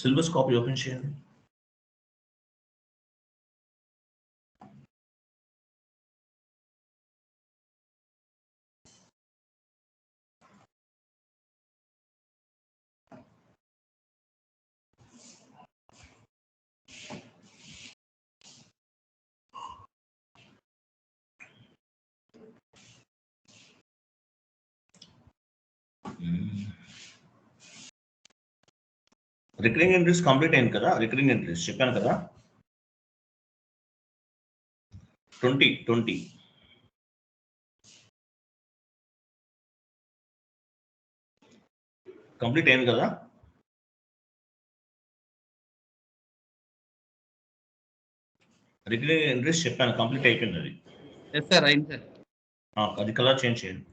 Syllabus copy open చేయండి. Recurring entries complete అయింది కదా. రికరింగ్ ఎంట్రీస్ చెప్పాను కదా, 20 కంప్లీట్ అయింది కదా. రికరింగ్ ఎంట్రీస్ చెప్పాను, కంప్లీట్ అయిపోయింది అది. ఎస్ సార్, అయింది సార్. అది కలర్ చేంజ్ చేయండి.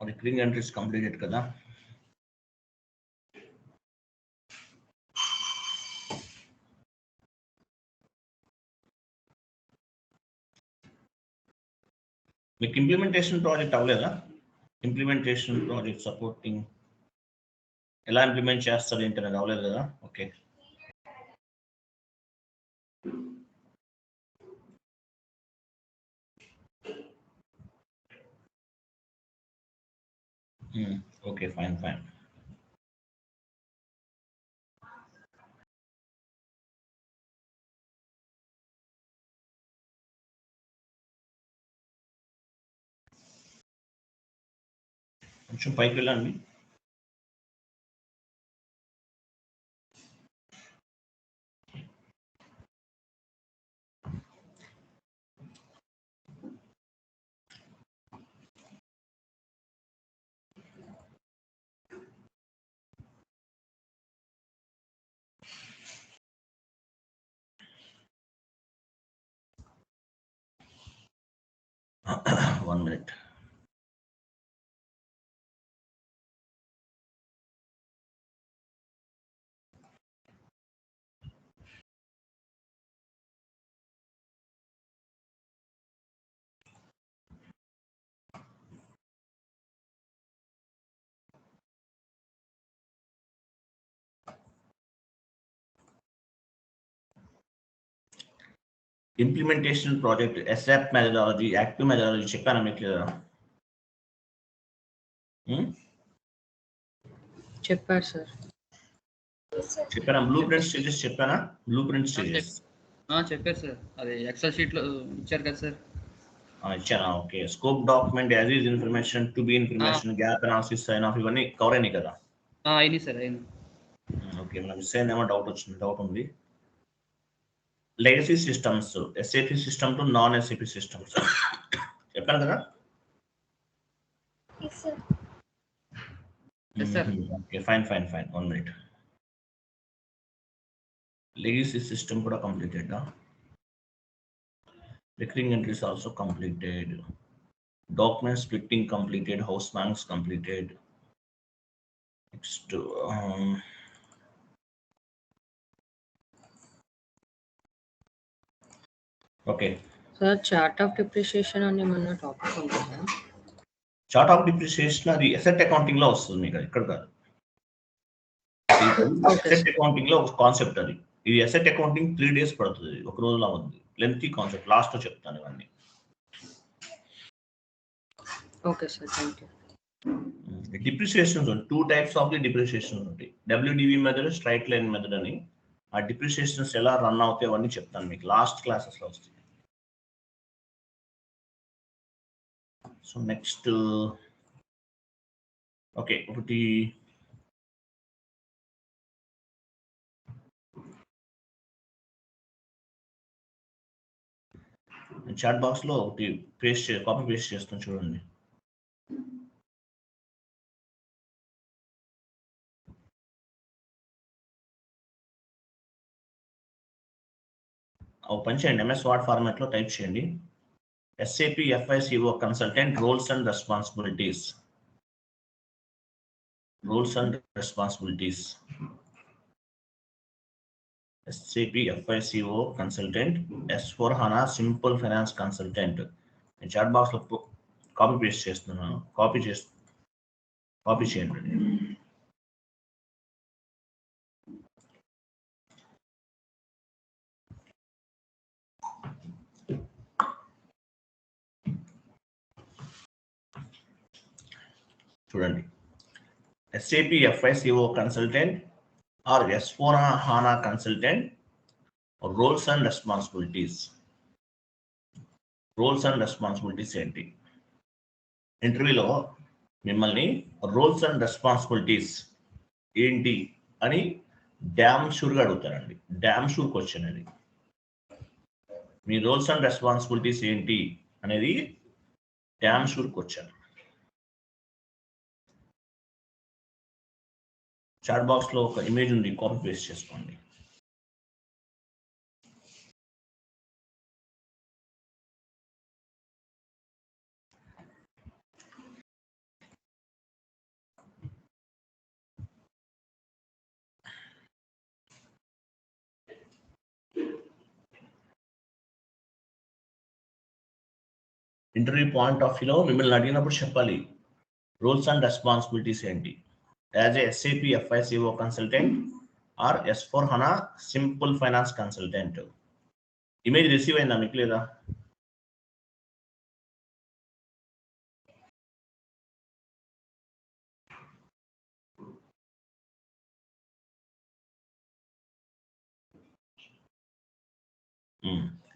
రికరింగ్ ఎంట్రీస్ కంప్లీటెడ్ కదా. మీకు ఇంప్లిమెంటేషన్ ప్రాజెక్ట్ అవ్వలేదా? ఇంప్లిమెంటేషన్ ప్రాజెక్ట్ సపోర్టింగ్ ఎలా ఇంప్లిమెంట్ చేస్తారు ఏంటి అనేది అవ్వలేదు కదా. Okay, okay, fine. కొంచెం పైకి వెళ్ళండి. One minute. Implementation project ASAP methodology, active methodology చెప్పానా మీకు? చెప్పారు సార్. చెప్పానా? బ్లూ ప్రింట్ స్టేజెస్ చెప్పానా? బ్లూ ప్రింట్ స్టేజెస్ చెప్పారు సార్. అది ఎక్సెల్ షీట్ లో ఇచ్చారు కదా సార్. ఇచ్చానా? Okay. Scope document, as is information, to be information, gap analysis, sign off, ఇవన్నీ కవర్ అయినాయి కదా. అయింది సార్, అయింది. ఓకే, మనకు మిస్ అయిందేమో డౌట్ ఉంది. Legacy systems, SAP system to non SAP systems చెప్పాను కదా. Okay, fine. 1 minute. Legacy system kuda completed. Recurring entries also completed. Document splitting completed. House banks completed. Next, okay. Sir, chart of depreciation on the topic on that. Chart of depreciation అది asset accounting లో వస్తుంది మీకు, ఇక్కడ కాదు. Asset accounting లో ఒక concept అది. ఇది అసెట్ అకౌంటింగ్ 3 days పడుతుంది, ఒక రోజులో అవుతుంది. లెంతీ కాన్సెప్ట్, లాస్ట్ లో చెప్తాను ఇవన్నీ. Okay sir, thank you. Depreciations 2 types of the depreciations ఉంటాయి. WDV method, straight line method అని. ఆ డిప్రిసియేషన్స్ ఎలా రన్ అవుతాయి అవన్నీ చెప్తాను మీకు, లాస్ట్ క్లాసెస్ లో వస్తాయి. సో నెక్స్ట్, ఓకే, ఒకటి చాట్ బాక్స్ లో ఒకటి కాపీ పేస్ట్ చేస్తాను చూడండి. ఒక పని చేయండి, MS వర్డ్ ఫార్మాట్ లో టైప్ చేయండి, SAP FICO consultant roles and responsibilities. SAP FICO consultant, S4 HANA simple finance consultant. నేను చాట్ బాక్స్లో కాపీ పేస్ట్ చేస్తున్నాను. కాపీ చేయండి. చూడండి, SAP FICO consultant or S4 HANA consultant, roles and responsibilities. Roles and responsibilities ఏంటి? ఇంటర్వ్యూలో మిమ్మల్ని roles and responsibilities ఏంటి అని డ్యామ్ షూర్గా అడుగుతారండి. డ్యామ్ షూర్ క్వశ్చన్ అది. మీ రోల్స్ అండ్ రెస్పాన్సిబిలిటీస్ ఏంటి అనేది డ్యామ్ షూర్ క్వశ్చన్. చాట్ బాక్స్లో ఒక ఇమేజ్ ఉంది, కాపీ పేస్ట్ చేసుకోండి. ఇంటర్వ్యూ పాయింట్ ఆఫ్ వ్యూలో మిమ్మల్ని అడిగినప్పుడు చెప్పాలి రోల్స్ అండ్ రెస్పాన్సిబిలిటీస్ ఏంటి. As a SAP FICO consultant or S4 HANA simple finance consultant. Image receive అయిందా మీకు లేదా?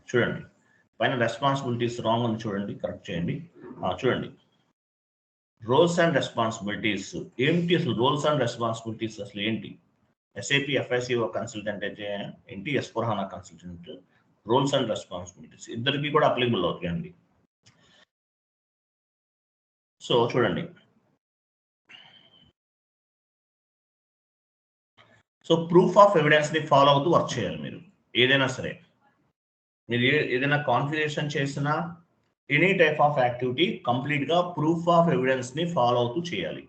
చూడండి, పైన రెస్పాన్సిబిలిటీస్ రాంగ్ ఉంది, చూడండి, కరెక్ట్ చేయండి. చూడండి, రోల్స్ అండ్ రెస్పాన్సిబిలిటీస్ ఏంటి అసలు? రోల్స్ అండ్ రెస్పాన్సిబిలిటీస్ అసలు ఏంటి? SAP FICO కన్సల్టెంట్ అయితే ఏంటి, S4 HANA consultant, roles and responsibilities ఇద్దరికి కూడా అప్లికబుల్ అవుతాయండి. సో చూడండి, సో ప్రూఫ్ ఆఫ్ ఎవిడెన్స్ ని ఫాలో అవుతూ వర్క్ చేయాలి మీరు. ఏదైనా సరే, మీరు ఏదైనా కాన్ఫిగరేషన్ చేసినా, any type of activity complete గా ప్రూఫ్ ఆఫ్ ఎవిడెన్స్ ని ఫాలో అవుతూ చేయాలి.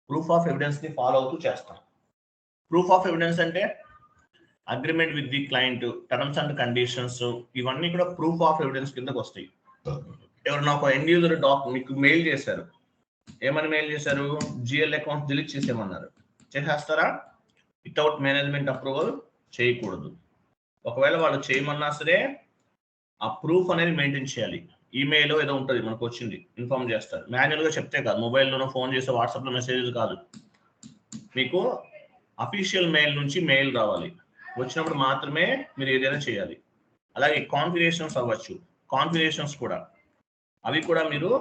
ప్రూఫ్ ఆఫ్ ఎవిడెన్స్ ని ఫాలో అవుతూ చేస్తాం. ప్రూఫ్ ఆఫ్ ఎవిడెన్స్ అంటే agreement with the client, terms and conditions, ఇవన్నీ కూడా ప్రూఫ్ ఆఫ్ ఎవిడెన్స్ కిందకు వస్తాయి. ఎవరైనా ఒక ఎండ్ యూజర్ మీకు మెయిల్ చేశారు, ఏమని మెయిల్ చేశారు? GL అకౌంట్ డిలీట్ చేసేయమన్నారు. చేసేస్తారా? వితౌట్ మేనేజ్మెంట్ అప్రూవల్ చేయకూడదు. ఒకవేళ వాళ్ళు చేయమన్నా సరే ఆ ప్రూఫ్ అనేది మెయింటైన్ చేయాలి. ఈమెయిల్ ఏదో ఉంటుంది మనకు వచ్చింది, ఇన్ఫార్మ్ చేస్తారు. మాన్యువల్గా చెప్తే కాదు, మొబైల్లోనో ఫోన్ చేసే వాట్సాప్లో మెసేజ్ కాదు, మీకు అఫీషియల్ మెయిల్ నుంచి మెయిల్ రావాలి. వచ్చినప్పుడు మాత్రమే మీరు ఏదైనా చేయాలి. అలాగే కాన్ఫిగరేషన్స్ అవ్వచ్చు, కాన్ఫిగరేషన్స్ కూడా అవి కూడా మీరు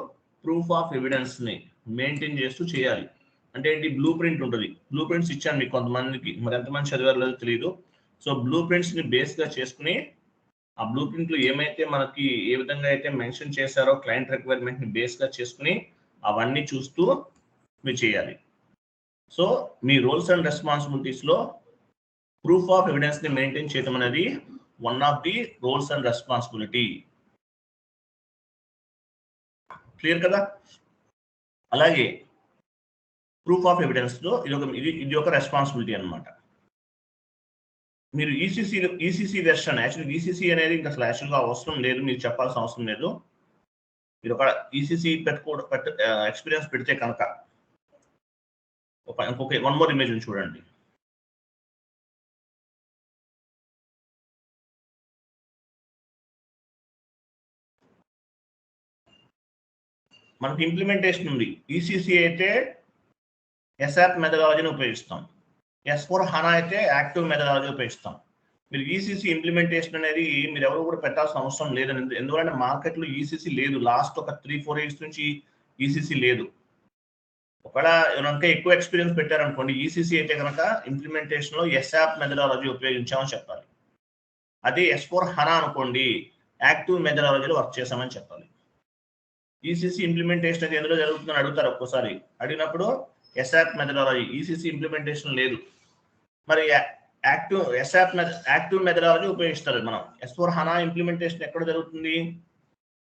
ప్రూఫ్ ఆఫ్ ఎవిడెన్స్ని మెయింటైన్ చేస్తూ చేయాలి. అంటే ఏంటి? బ్లూ ప్రింట్ ఉంటుంది. బ్లూ ప్రింట్స్ ఇచ్చాను మీకు కొంతమందికి, మరి ఎంతమంది చదివారో లేదో తెలియదు. సో బ్లూ ప్రింట్స్ని బేస్గా చేసుకుని ఆ బ్లూ ప్రింట్లో ఏమైతే మనకి ఏ విధంగా అయితే మెన్షన్ చేశారో క్లయింట్ రిక్వైర్మెంట్ని బేస్గా చేసుకుని అవన్నీ చూస్తూ మీరు చేయాలి. సో మీ రోల్స్ అండ్ రెస్పాన్సిబిలిటీస్లో ప్రూఫ్ ఆఫ్ ఎవిడెన్స్ని మెయింటైన్ చేయడం అనేది one of the roles and responsibility. Clear కదా? అలాగే ప్రూఫ్ ఆఫ్ ఎవిడెన్స్లో ఇది ఒక రెస్పాన్సిబిలిటీ అనమాట. మీరు ఈసీసీ వెర్షన్, యాక్చువల్లీ ఈసీసీ అనేది ఇంకా అసలు యాక్చువల్గా అవసరం లేదు, మీరు చెప్పాల్సిన అవసరం లేదు. మీరు ఒక ఈసీసీ ఎక్స్పీరియన్స్ పెడితే కనుక ఇంకొక వన్ మోర్ ఇమేజ్ చూడండి. మనకి ఇంప్లిమెంటేషన్ ఉంది. ఈసీసీ అయితే ఎస్ఆప్ మెథడాలజీని ఉపయోగిస్తాం, S4 HANA అయితే యాక్టివ్ మెథడాలజీ ఉపయోగిస్తాం. మీరు ఈసీసీ ఇంప్లిమెంటేషన్ అనేది మీరు ఎవరు కూడా పెట్టాల్సిన అవసరం లేదని, ఎందుకంటే మార్కెట్లో ఈసీసీ లేదు. లాస్ట్ ఒక 3-4 ఇయర్స్ నుంచి ఈసీసీ లేదు. ఒకవేళ ఎవరంటే ఎక్కువ ఎక్స్పీరియన్స్ పెట్టారనుకోండి, ఈసీసీ అయితే కనుక ఇంప్లిమెంటేషన్లో ఎస్ఆప్ మెథడాలజీ ఉపయోగించామని చెప్పాలి. అదే S4 HANA అనుకోండి, యాక్టివ్ మెథడాలజీలో వర్క్ చేసామని చెప్పాలి. ఈసీసీ ఇంప్లిమెంటేషన్ అయితే ఎందులో జరుగుతుందని అడుగుతారు ఒక్కోసారి. అడిగినప్పుడు ఎస్ఆప్ మెథడాలజీ, ఈసీసీ ఇంప్లిమెంటేషన్ లేదు, మరి యాక్టివ్ మెథడాలజీ ఉపయోగిస్తారు. మనం S4 HANA ఇంప్లిమెంటేషన్ ఎక్కడ జరుగుతుంది?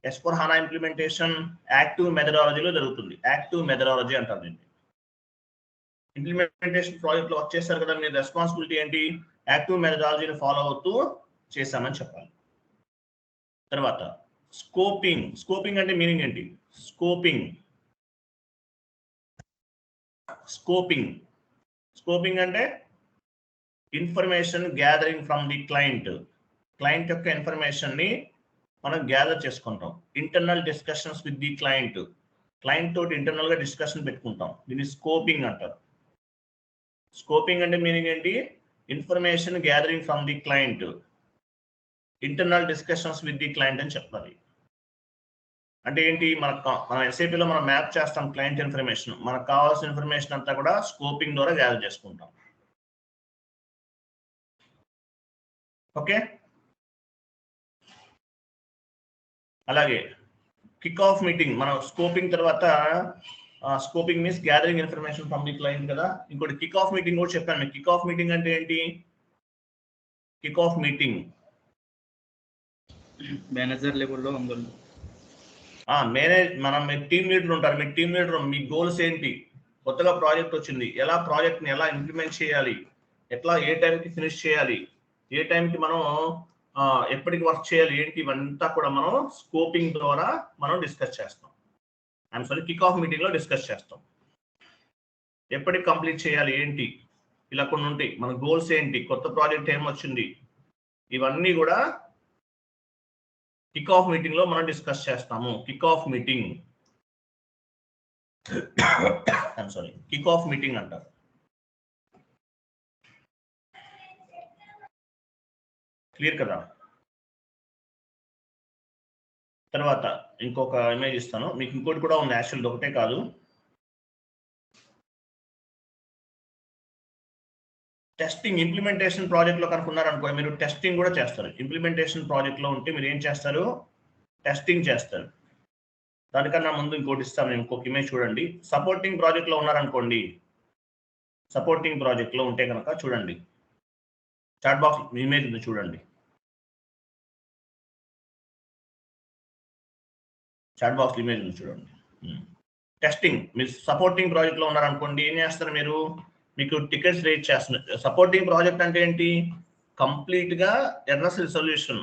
S4 HANA ఇంప్లిమెంటేషన్ యాక్టివ్ మెథడాలజీలో జరుగుతుంది. యాక్టివ్ మెథడాలజీ అంటారు దీన్ని. ఇంప్లిమెంటేషన్ ప్రాజెక్ట్లో వర్క్ చేస్తారు కదా, మీ రెస్పాన్సిబిలిటీ ఏంటి? యాక్టివ్ మెథడాలజీని ఫాలో అవుతూ చేశామని చెప్పాలి. తర్వాత స్కోపింగ్ అంటే మీనింగ్ ఏంటి? స్కోపింగ్ అంటే information gathering from the client యొక్క ఇన్ఫర్మేషన్ ని మనం గ్యాదర్ చేసుకుంటాం. Internal discussions with the client తోటి ఇంటర్నల్ గా డిస్కషన్ పెట్టుకుంటాం. దీన్ని స్కోపింగ్ అంటారు. స్కోపింగ్ అంటే మీనింగ్ ఏంటి? Information gathering from the client, internal discussions with the client అని చెప్పాలి. అంటే ఏంటి? మన ఎస్ఏపీలో మనం మ్యాప్ చేస్తాం క్లయింట్ ఇన్ఫర్మేషన్. మనకు కావాల్సిన ఇన్ఫర్మేషన్ అంతా కూడా స్కోపింగ్ ద్వారా గ్యాదర్ చేసుకుంటాం. ఓకే, అలాగే కిక్ ఆఫ్ మీటింగ్. మనం స్కోపింగ్ తర్వాత scoping means gathering information from the client కదా. ఇంకోటి కిక్ ఆఫ్ మీటింగ్ కూడా చెప్పాను మీకు. కిక్ ఆఫ్ మీటింగ్ అంటే ఏంటి? కిక్ ఆఫ్ మీటింగ్ మేనేజర్ లెవెల్లో అందులో మనం టీమ్ లీడర్ ఉంటారు. మీ టీమ్ లీడర్ మీ గోల్స్ ఏంటి? కొత్తగా ప్రాజెక్ట్ వచ్చింది, ఎలా ప్రాజెక్ట్ని ఎలా ఇంప్లిమెంట్ చేయాలి, ఎట్లా ఏ టైంకి ఫినిష్ చేయాలి, ఏ టైంకి మనం ఎప్పటికి వర్క్ చేయాలి, ఏంటి, ఇవంతా కూడా మనం స్కోపింగ్ ద్వారా మనం డిస్కస్ చేస్తాం. కిక్ ఆఫ్ మీటింగ్ లో డిస్కస్ చేస్తాం. ఎప్పటికి కంప్లీట్ చేయాలి, ఏంటి, ఇలా కొన్ని ఉంటాయి. మన గోల్స్ ఏంటి, కొత్త ప్రాజెక్ట్ ఏం వచ్చింది, ఇవన్నీ కూడా కిక్ ఆఫ్ మీటింగ్ లో మనం డిస్కస్ చేస్తాము. కిక్ ఆఫ్ మీటింగ్ అంటారు. క్లియర్ కదా? తర్వాత ఇంకొక ఇమేజ్ ఇస్తాను మీకు. ఇంకోటి కూడా ఉంది యాక్చువల్, ఒకటే కాదు. టెస్టింగ్ ఇంప్లిమెంటేషన్ ప్రాజెక్ట్ లో కనుక ఉన్నారనుకో, మీరు టెస్టింగ్ కూడా చేస్తారు. ఇంప్లిమెంటేషన్ ప్రాజెక్ట్ లో ఉంటే మీరు ఏం చేస్తారు? టెస్టింగ్ చేస్తారు. దానికన్నా ముందు ఇంకోటి ఇస్తాను నేను. ఇంకొక ఇమేజ్ చూడండి. సపోర్టింగ్ ప్రాజెక్ట్ లో ఉన్నారనుకోండి, సపోర్టింగ్ ప్రాజెక్ట్ లో ఉంటే కనుక చూడండి, చాట్ బాక్స్ ఇమేజ్ ఉంది చూడండి. చాట్ బాక్స్ ఇమేజ్ ఉంది చూడండి. టెస్టింగ్, మీరు సపోర్టింగ్ ప్రాజెక్ట్ లో ఉన్నారనుకోండి, ఏం చేస్తారు మీరు? మీకు టికెట్స్ రేట్ చేస్తున్నారు. సపోర్టింగ్ ప్రాజెక్ట్ అంటే ఏంటి? కంప్లీట్ గా ఎర్రర్స్ రిజల్యూషన్.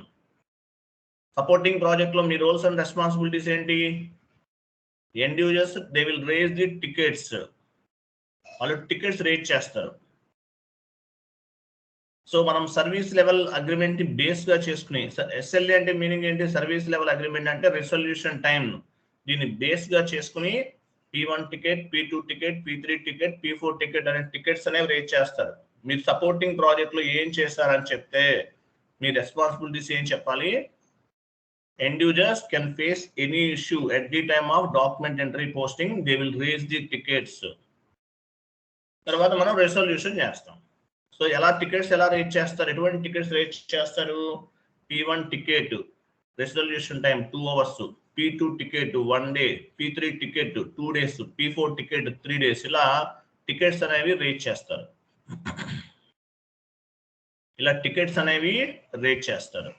సపోర్టింగ్ ప్రాజెక్ట్ లో మీ రోల్స్ అండ్ రెస్పాన్సిబిలిటీస్ ఏంటి? End users they will raise the tickets, వాళ్ళు టికెట్స్ రేట్ చేస్తారు. సో మనం సర్వీస్ లెవెల్ అగ్రిమెంట్ ని బేస్ గా చేసుకుని, ఎస్ఎల్ఏ అంటే మీనింగ్ ఏంటి? సర్వీస్ లెవెల్ అగ్రిమెంట్ అంటే రిజల్యూషన్ టైం. దీన్ని బేస్ గా చేసుకుని P1 ticket, P2 ticket, P3 ticket, P4 ticket అనే టికెట్స్ అనేవి రేట్ చేస్తారు. మీరు సపోర్టింగ్ ప్రాజెక్ట్ లో ఏం చేస్తారని చెప్తే మీ రెస్పాన్సిబిలిటీస్ ఏం చెప్పాలి? End users can face any issue at the time of document entry posting, they will raise the tickets. తర్వాత మనం రెజల్యూషన్ చేస్తాం. సో ఎలా టికెట్స్ ఎలా రేట్ చేస్తారు? ఎటువంటి టికెట్స్ రేట్ చేస్తారు? P1 ticket resolution time 2 hours, P2 ticket 1 day, P3 ticket 2 days, P4 ticket 3 days. ఇలా tickets అనేవి రేట్ చేస్తారు.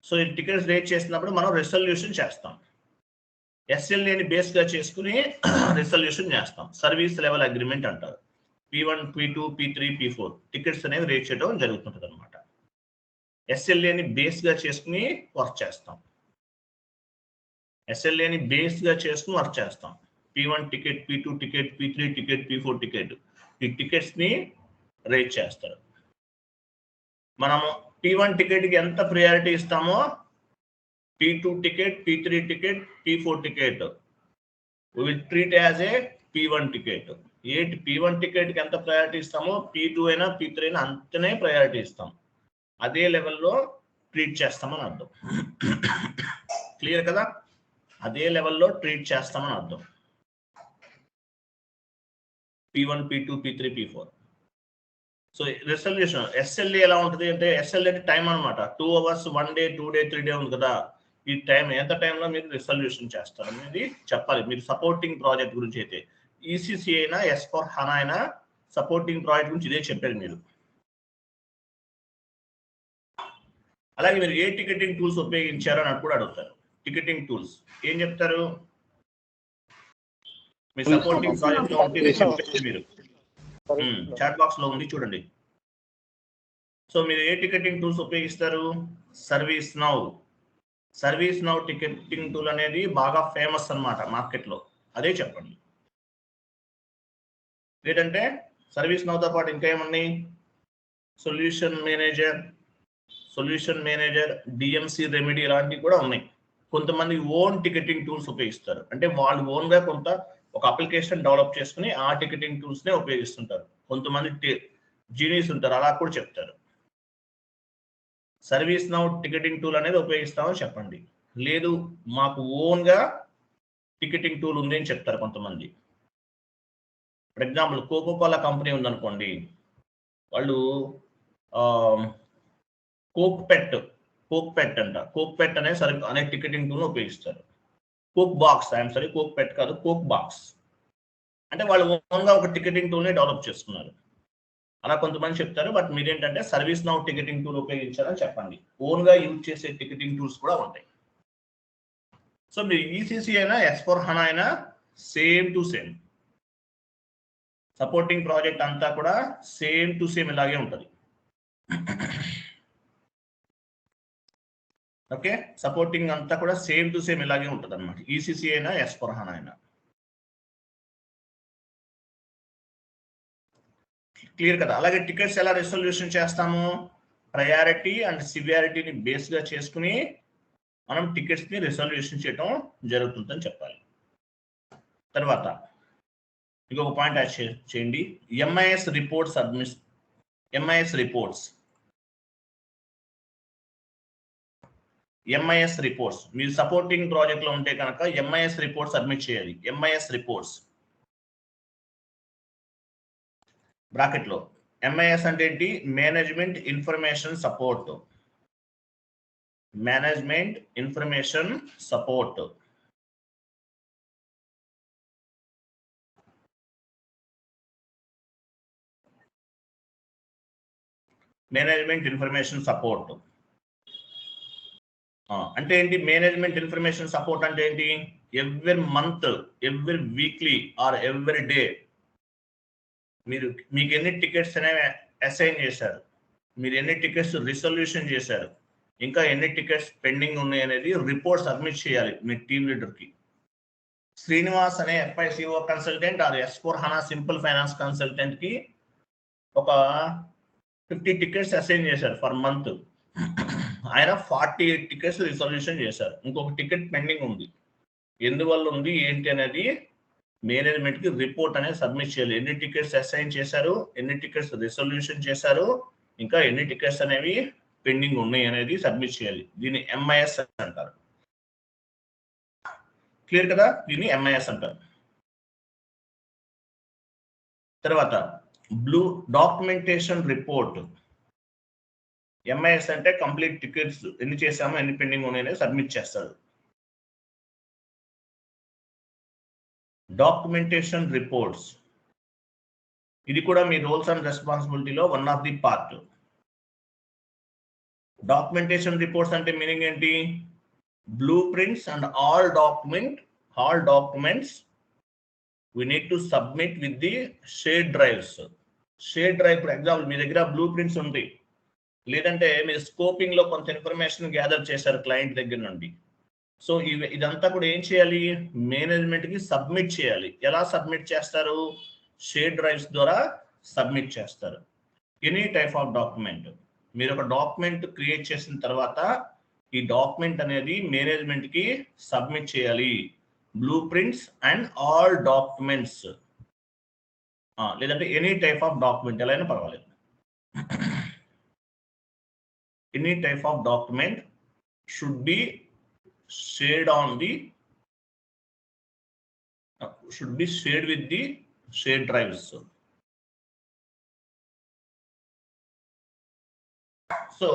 సో ఈ టికెట్స్ రేట్ చేసినప్పుడు మనం రెజల్యూషన్ చేస్తాం. ఎస్ఎల్ఏని బేస్ గా చేసుకుని రెజల్యూషన్ చేస్తాం. సర్వీస్ లెవెల్ అగ్రిమెంట్ అంటారు. P1, P2, P3, P4 tickets అనేవి రేట్ చేయడం జరుగుతుంటుంది అనమాట. ఎస్ఎల్ఏని బేస్ గా చేసుకుని వర్క్ చేస్తాం. P1 ticket, P2 ticket, P3 ticket, P4 ticket, ఈ టికెట్స్ ని రేట్ చేస్తారు. మనము P1 టికెట్ కి ఎంత ప్రియారిటీ ఇస్తామో, P2 ticket, P3 ticket, P4 ticket we will treat as a P1 ticket. P1 ticket కి ఎంత ప్రయారిటీ ఇస్తామో, P2 అయినా P3 అయినా అంతనే ప్రయారిటీ ఇస్తాం. అదే లెవెల్లో ట్రీట్ చేస్తామని అర్థం. క్లియర్ కదా? అదే లెవెల్లో ట్రీట్ చేస్తామని అర్థం. P1, P2, P3, P4. So resolution SLA ఎలా ఉంటుంది అంటే, ఎస్ఎల్ఏ టైం అనమాట. 2 hours, 1 day, 2 day, 3 day ఉంది కదా. ఈ టైం ఎంత టైంలో మీరు రిజల్యూషన్ చేస్తారు అనేది చెప్పాలి. మీరు సపోర్టింగ్ ప్రాజెక్ట్ గురించి అయితే ఈసీసీ అయినా, S/4HANA అయినా, సపోర్టింగ్ ప్రాజెక్ట్ గురించి ఇదే చెప్పారు మీరు. అలాగే మీరు ఏ టికెటింగ్ టూల్స్ ఉపయోగించారో అని కూడా అడుగుతారు. టికెటింగ్ టూల్స్ ఏం చెప్తారు? మీ సపోర్టింగ్ ప్రాజెక్ట్ లో ఉంటే చెప్పేది మీరు చాట్ బాక్స్ లో ఉంది చూడండి. సో మీరు ఏ టికెటింగ్ టూల్స్ ఉపయోగిస్తారు? సర్వీస్ నౌ టికెటింగ్ టూల్ అనేది బాగా ఫేమస్ అన్నమాట మార్కెట్లో. అదే చెప్పండి. లేదంటే సర్వీస్ నౌతో పాటు ఇంకా ఏమున్నాయి? సొల్యూషన్ మేనేజర్, డిఎంసి రెమెడీ ఇలాంటివి కూడా ఉన్నాయి. కొంతమంది ఓన్ టికెటింగ్ టూల్స్ ఉపయోగిస్తారు. అంటే వాళ్ళు ఓన్గా కొంత ఒక అప్లికేషన్ డెవలప్ చేసుకుని ఆ టికెటింగ్ టూల్స్నే ఉపయోగిస్తుంటారు. కొంతమంది జీనియస్ ఉంటారు, అలా కూడా చెప్తారు. సర్వీస్ నౌ టికెటింగ్ టూల్ అనేది ఉపయోగిస్తామని చెప్పండి. లేదు మాకు ఓన్గా టికెటింగ్ టూల్ ఉంది అని చెప్తారు కొంతమంది. ఫర్ ఎగ్జాంపుల్ కోకోకోలా కంపెనీ ఉందనుకోండి, వాళ్ళు కోక్ పెట్ అనే టికెటింగ్ టూల్ ఉపయోగిస్తారు. కోక్ పెట్ కాదు, కోక్ బాక్స్ అంటే వాళ్ళు ఓన్గా ఒక టికెటింగ్ టూల్ని డెవలప్ చేసుకున్నారు. అలా కొంతమంది చెప్తారు. బట్ మీరేంటంటే సర్వీస్ నౌ టికెటింగ్ టూల్ ఉపయోగించాలని చెప్పండి. ఓన్గా యూజ్ చేసే టికెటింగ్ టూల్స్ కూడా ఉంటాయి. సో మీరు ఈసీసీ అయినా S/4HANA అయినా same to same supporting project అంతా కూడా సేమ్ టు సేమ్ ఇలాగే ఉంటుంది. ఓకే, సపోర్టింగ్ అంతా కూడా సేమ్ టు సేమ్ ఇలాగే ఉంటుంది అనమాట. ఈసీసీ అయినా S/4HANA అయినా. క్లియర్ కదా? అలాగే టికెట్స్ ఎలా రిజల్యూషన్ చేస్తాము? ప్రయారిటీ అండ్ సివియారిటీని బేస్గా చేసుకుని మనం టికెట్స్ని రిజల్యూషన్ చేయడం జరుగుతుందని చెప్పాలి. తర్వాత ఇంకొక పాయింట్ యాడ్ చేయండి. ఎంఐఎస్ రిపోర్ట్స్ మీరు సపోర్టింగ్ ప్రాజెక్ట్ లో ఉంటే కనుక ఎంఐఎస్ రిపోర్ట్స్ సబ్మిట్ చేయాలి. ఎంఐఎస్ రిపోర్ట్స్ బ్రాకెట్ లో ఎంఐఎస్ అంటే ఏంటి? Management information support. Management information support. అంటే ఏంటి? మేనేజ్మెంట్ ఇన్ఫర్మేషన్ సపోర్ట్ అంటే ఏంటి? Every month, every weekly or every day మీకు ఎన్ని టికెట్స్ అనేవి అసైన్ చేశారు, మీరు ఎన్ని టికెట్స్ రిజల్యూషన్ చేశారు, ఇంకా ఎన్ని టికెట్స్ పెండింగ్ ఉన్నాయి అనేది రిపోర్ట్ సబ్మిట్ చేయాలి మీ టీమ్ లీడర్కి. శ్రీనివాస్ అనే FICO consultant or S/4HANA simple finance కన్సల్టెంట్కి ఒక 50 టికెట్స్ అసైన్ చేశారు ఫర్ మంత్. ఆయన 48 టికెట్స్ రిజల్యూషన్ చేశారు. ఇంకొక టికెట్ పెండింగ్ ఉంది. ఎందువల్ల ఉంది ఏంటి అనేది మేనేజ్మెంట్ కి రిపోర్ట్ అనేది సబ్మిట్ చేయాలి. ఎన్ని టికెట్స్ అసైన్ చేశారు, ఎన్ని టికెట్స్ రిజల్యూషన్ చేశారు, ఇంకా ఎన్ని టికెట్స్ అనేవి పెండింగ్ ఉన్నాయి అనేది సబ్మిట్ చేయాలి. దీన్ని MIS అంటారు. క్లియర్ కదా? దీన్ని MIS అంటారు. తర్వాత బ్లూ డాక్యుమెంటేషన్ రిపోర్ట్. MIS అంటే కంప్లీట్ టికెట్స్ ఎన్ని చేసామో, ఎన్ని పెండింగ్ ఉన్నాయని సబ్మిట్ చేస్తారు. డాక్యుమెంటేషన్ రిపోర్ట్స్ ఇది కూడా మీ రోల్స్ అండ్ రెస్పాన్సిబిలిటీలో one of the part. Documentation reports అంటే మీనింగ్ ఏంటి? Blueprints and all documents we need to submit with the shared drives. Share drive for example మీ దగ్గర బ్లూ ప్రింట్స్ ఉంది, లేదంటే మీరు స్కోపింగ్ లో కొంత ఇన్ఫర్మేషన్ గ్యాదర్ చేశారు క్లయింట్ దగ్గర నుండి. సో ఇదంతా కూడా ఏం చేయాలి? మేనేజ్మెంట్ కి సబ్మిట్ చేయాలి. ఎలా సబ్మిట్ చేస్తారు? షేర్ డ్రైవ్స్ ద్వారా సబ్మిట్ చేస్తారు. ఎనీ టైప్ ఆఫ్ డాక్యుమెంట్ మీరు ఒక డాక్యుమెంట్ క్రియేట్ చేసిన తర్వాత ఈ డాక్యుమెంట్ అనేది మేనేజ్మెంట్ కి సబ్మిట్ చేయాలి. Blue prints and all documents, లేదంటే ఎనీ టైప్ ఆఫ్ డాక్యుమెంట్ ఎలా అయినా పర్వాలేదు. Any type of document should be shared with the shared drives. So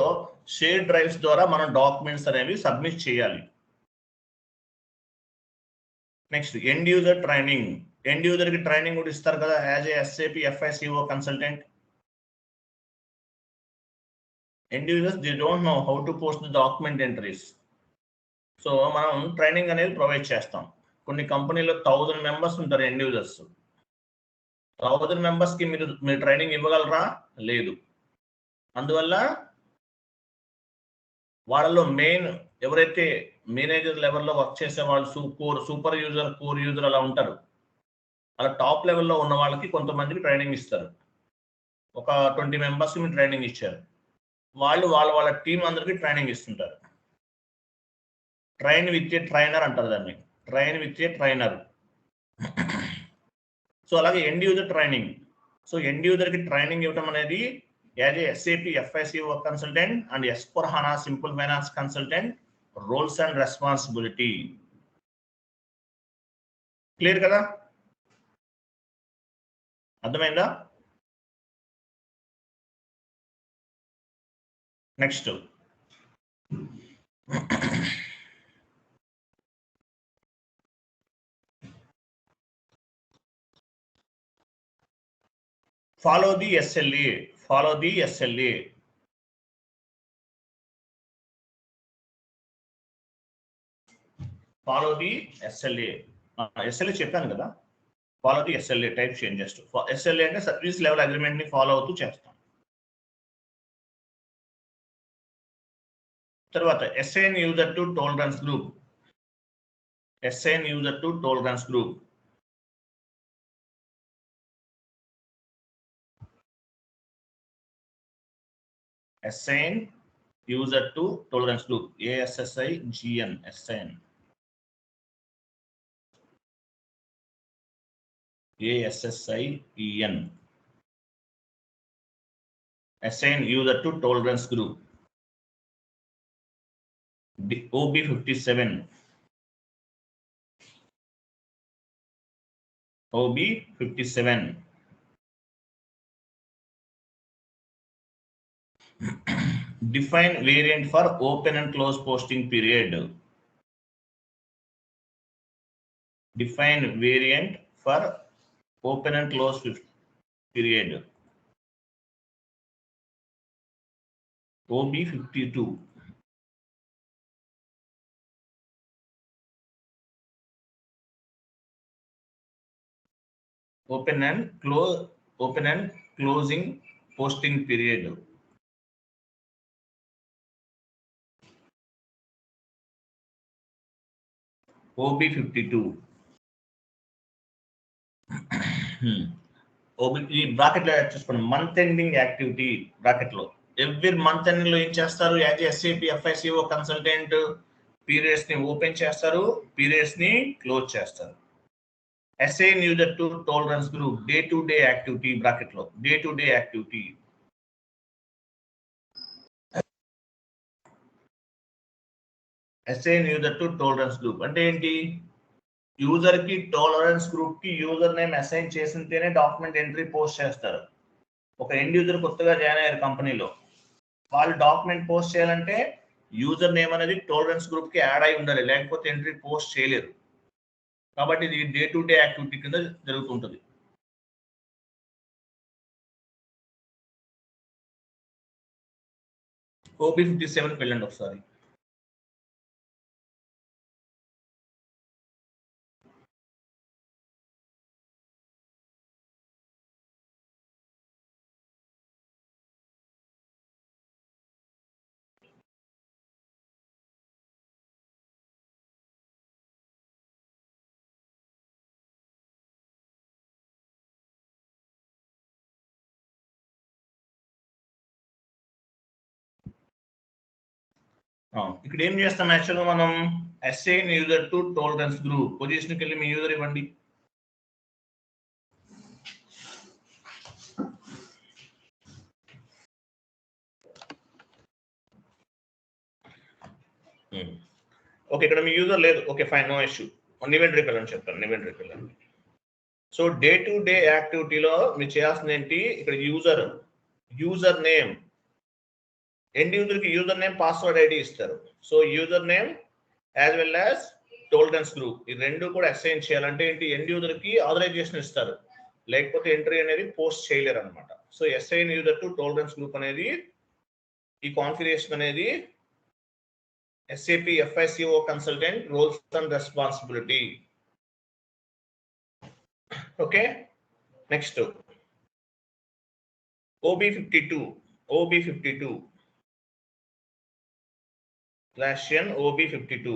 share drives ద్వారా మనం డాక్యుమెంట్స్ అనేవి సబ్మిట్ చేయాలి. Next end user training. End user కి training కూడా ఇస్తారు కదా as a SAP FICO consultant. End users they don't know how to post the document entries. So మనం training అనేది ప్రొవైడ్ చేస్తాం. కొన్ని కంపెనీలో 1000 మెంబర్స్ ఉంటారు ఎండ్ యూజర్స్. 1000 మెంబర్స్ కి మీరు ట్రైనింగ్ ఇవ్వగలరా? లేదు. అందువల్ల వాళ్ళలో మెయిన్ ఎవరైతే మేనేజర్ లెవెల్లో వర్క్ చేసే వాళ్ళు సూపర్ యూజర్, కోర్ యూజర్ అలా ఉంటారు. అలా టాప్ లెవెల్లో ఉన్న వాళ్ళకి కొంతమందికి ట్రైనింగ్ ఇస్తారు. ఒక 20 మెంబర్స్కి మీరు ట్రైనింగ్ ఇచ్చారు. వాళ్ళ టీం అందరికి ట్రైనింగ్ ఇస్తుంటారు. ట్రైన్ విత్ ఏ ట్రైనర్ అంటారు దాన్ని. Train with a trainer. So అలాగే end user training. So end యూజర్కి ట్రైనింగ్ ఇవ్వడం అనేది as a SAP FICO consultant and S/4HANA simple finance consultant roles and responsibility. Clear కదా? అర్థమైందా? Next follow the SLA. Follow the SLA. Follow the SLA. SLA చెప్పాను కదా. Follow the SLA type change just. SLA అంటే service level agreement ని follow అవుతూ చేస్తాం. తర్వాత assign user to tolerance group. Assign user to tolerance group. Assign user to tolerance group. ASSIGN. Assign. ASSIEN. Assign user to tolerance group. OB 57. OB 57. Define variant for open and close posting period. Define variant for open and close period. OB 52. Open and closing posting period. OB 52. ఈ bracket లో చూసుకోండి. Month ending activity bracket లో every month ending లో ఏం చేస్తారు? As SAP FICO consultant periods ని open చేస్తారు, periods ని క్లోజ్ చేస్తారు. Assign user to tolerance group. Day to day activity bracket లో day to day activity. Assign user to tolerance group అంటే ఏంటి? యూజర్ కి టాలరెన్స్ గ్రూప్ కి యూజర్ నేమ్ అసైన్ చేసింటేనే డాక్యుమెంట్ ఎంట్రీ పోస్ట్ చేస్తారు. ఒక ఎండ్ యూజర్ కొత్తగా జాయిన్ అయ్యారు కంపెనీలో, వాళ్ళు డాక్యుమెంట్ పోస్ట్ చేయాలంటే యూజర్ నేమ్ అనేది టాలరెన్స్ గ్రూప్ కి యాడ్ అయి ఉండాలి, లేకపోతే ఎంట్రీ పోస్ట్ చేయలేరు. కాబట్టి ఇది డే టు డే యాక్టివిటీ కింద జరుగుతుంటుంది. OB 57 వెళ్ళండి ఒకసారి. ఇక్కడ ఏం చేస్తాం? యాక్చువల్గా మనం assign user to tolerance group పొజిషన్కి వెళ్ళి మీ యూజర్ ఇవ్వండి. ఓకే, ఇక్కడ మీ యూజర్ లేదు. Okay fine, no issue. నివెంట్రీకి వెళ్ళని చెప్తాను. నివెంట్రీకి వెళ్ళండి. సో డే టు డే యాక్టివిటీలో మీరు చేయాల్సింది ఏంటి? ఇక్కడ యూజర్ నేమ్, ఎండ్ యూజర్ కి యూజర్ నేమ్, పాస్వర్డ్ ఐడి ఇస్తారు. So user name as well as tolerance group ఈ రెండు కూడా అసైన్ చేయాలంటే ఏంటి? ఎండ్ యూజర్ కి ఆథరైజేషన్ ఇస్తారు, లేకపోతే ఎంట్రీ అనేది పోస్ట్ చేయలేరు అనమాట. So assign user to tolerance group అనేది ఈ కాన్ఫిగరేషన్ అనేది SAP FICO consultant roles and responsibility. Okay, next OB52 /n OB52.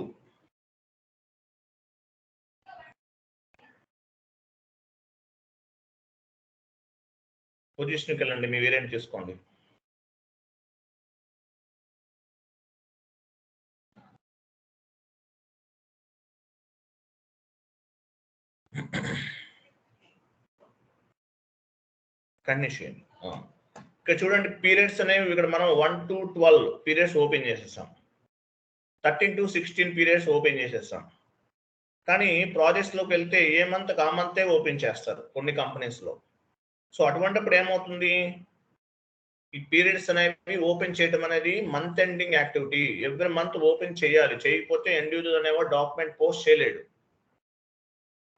పొజిషన్కి వెళ్ళండి, మీ వేరియంట్ చేసుకోండి. కండిషన్ ఇక్కడ చూడండి, పీరియడ్స్ అనేవి ఇక్కడ మనం 1 to 12 పీరియడ్స్ ఓపెన్ చేసేసాం, 13 to 16 పీరియడ్స్ ఓపెన్ చేసేసాం. కానీ ప్రాజెక్ట్స్లోకి వెళ్తే ఏ మంత్ ఆ మంతే ఓపెన్ చేస్తారు కొన్ని కంపెనీస్లో. సో అటువంటిప్పుడు ఏమవుతుంది, ఈ పీరియడ్స్ అనేవి ఓపెన్ చేయడం అనేది month ending activity. Every month open చేయాలి, చేయకపోతే ఎండ్ యూజర్ అనేవాడు డాక్యుమెంట్ పోస్ట్ చేయలేడు.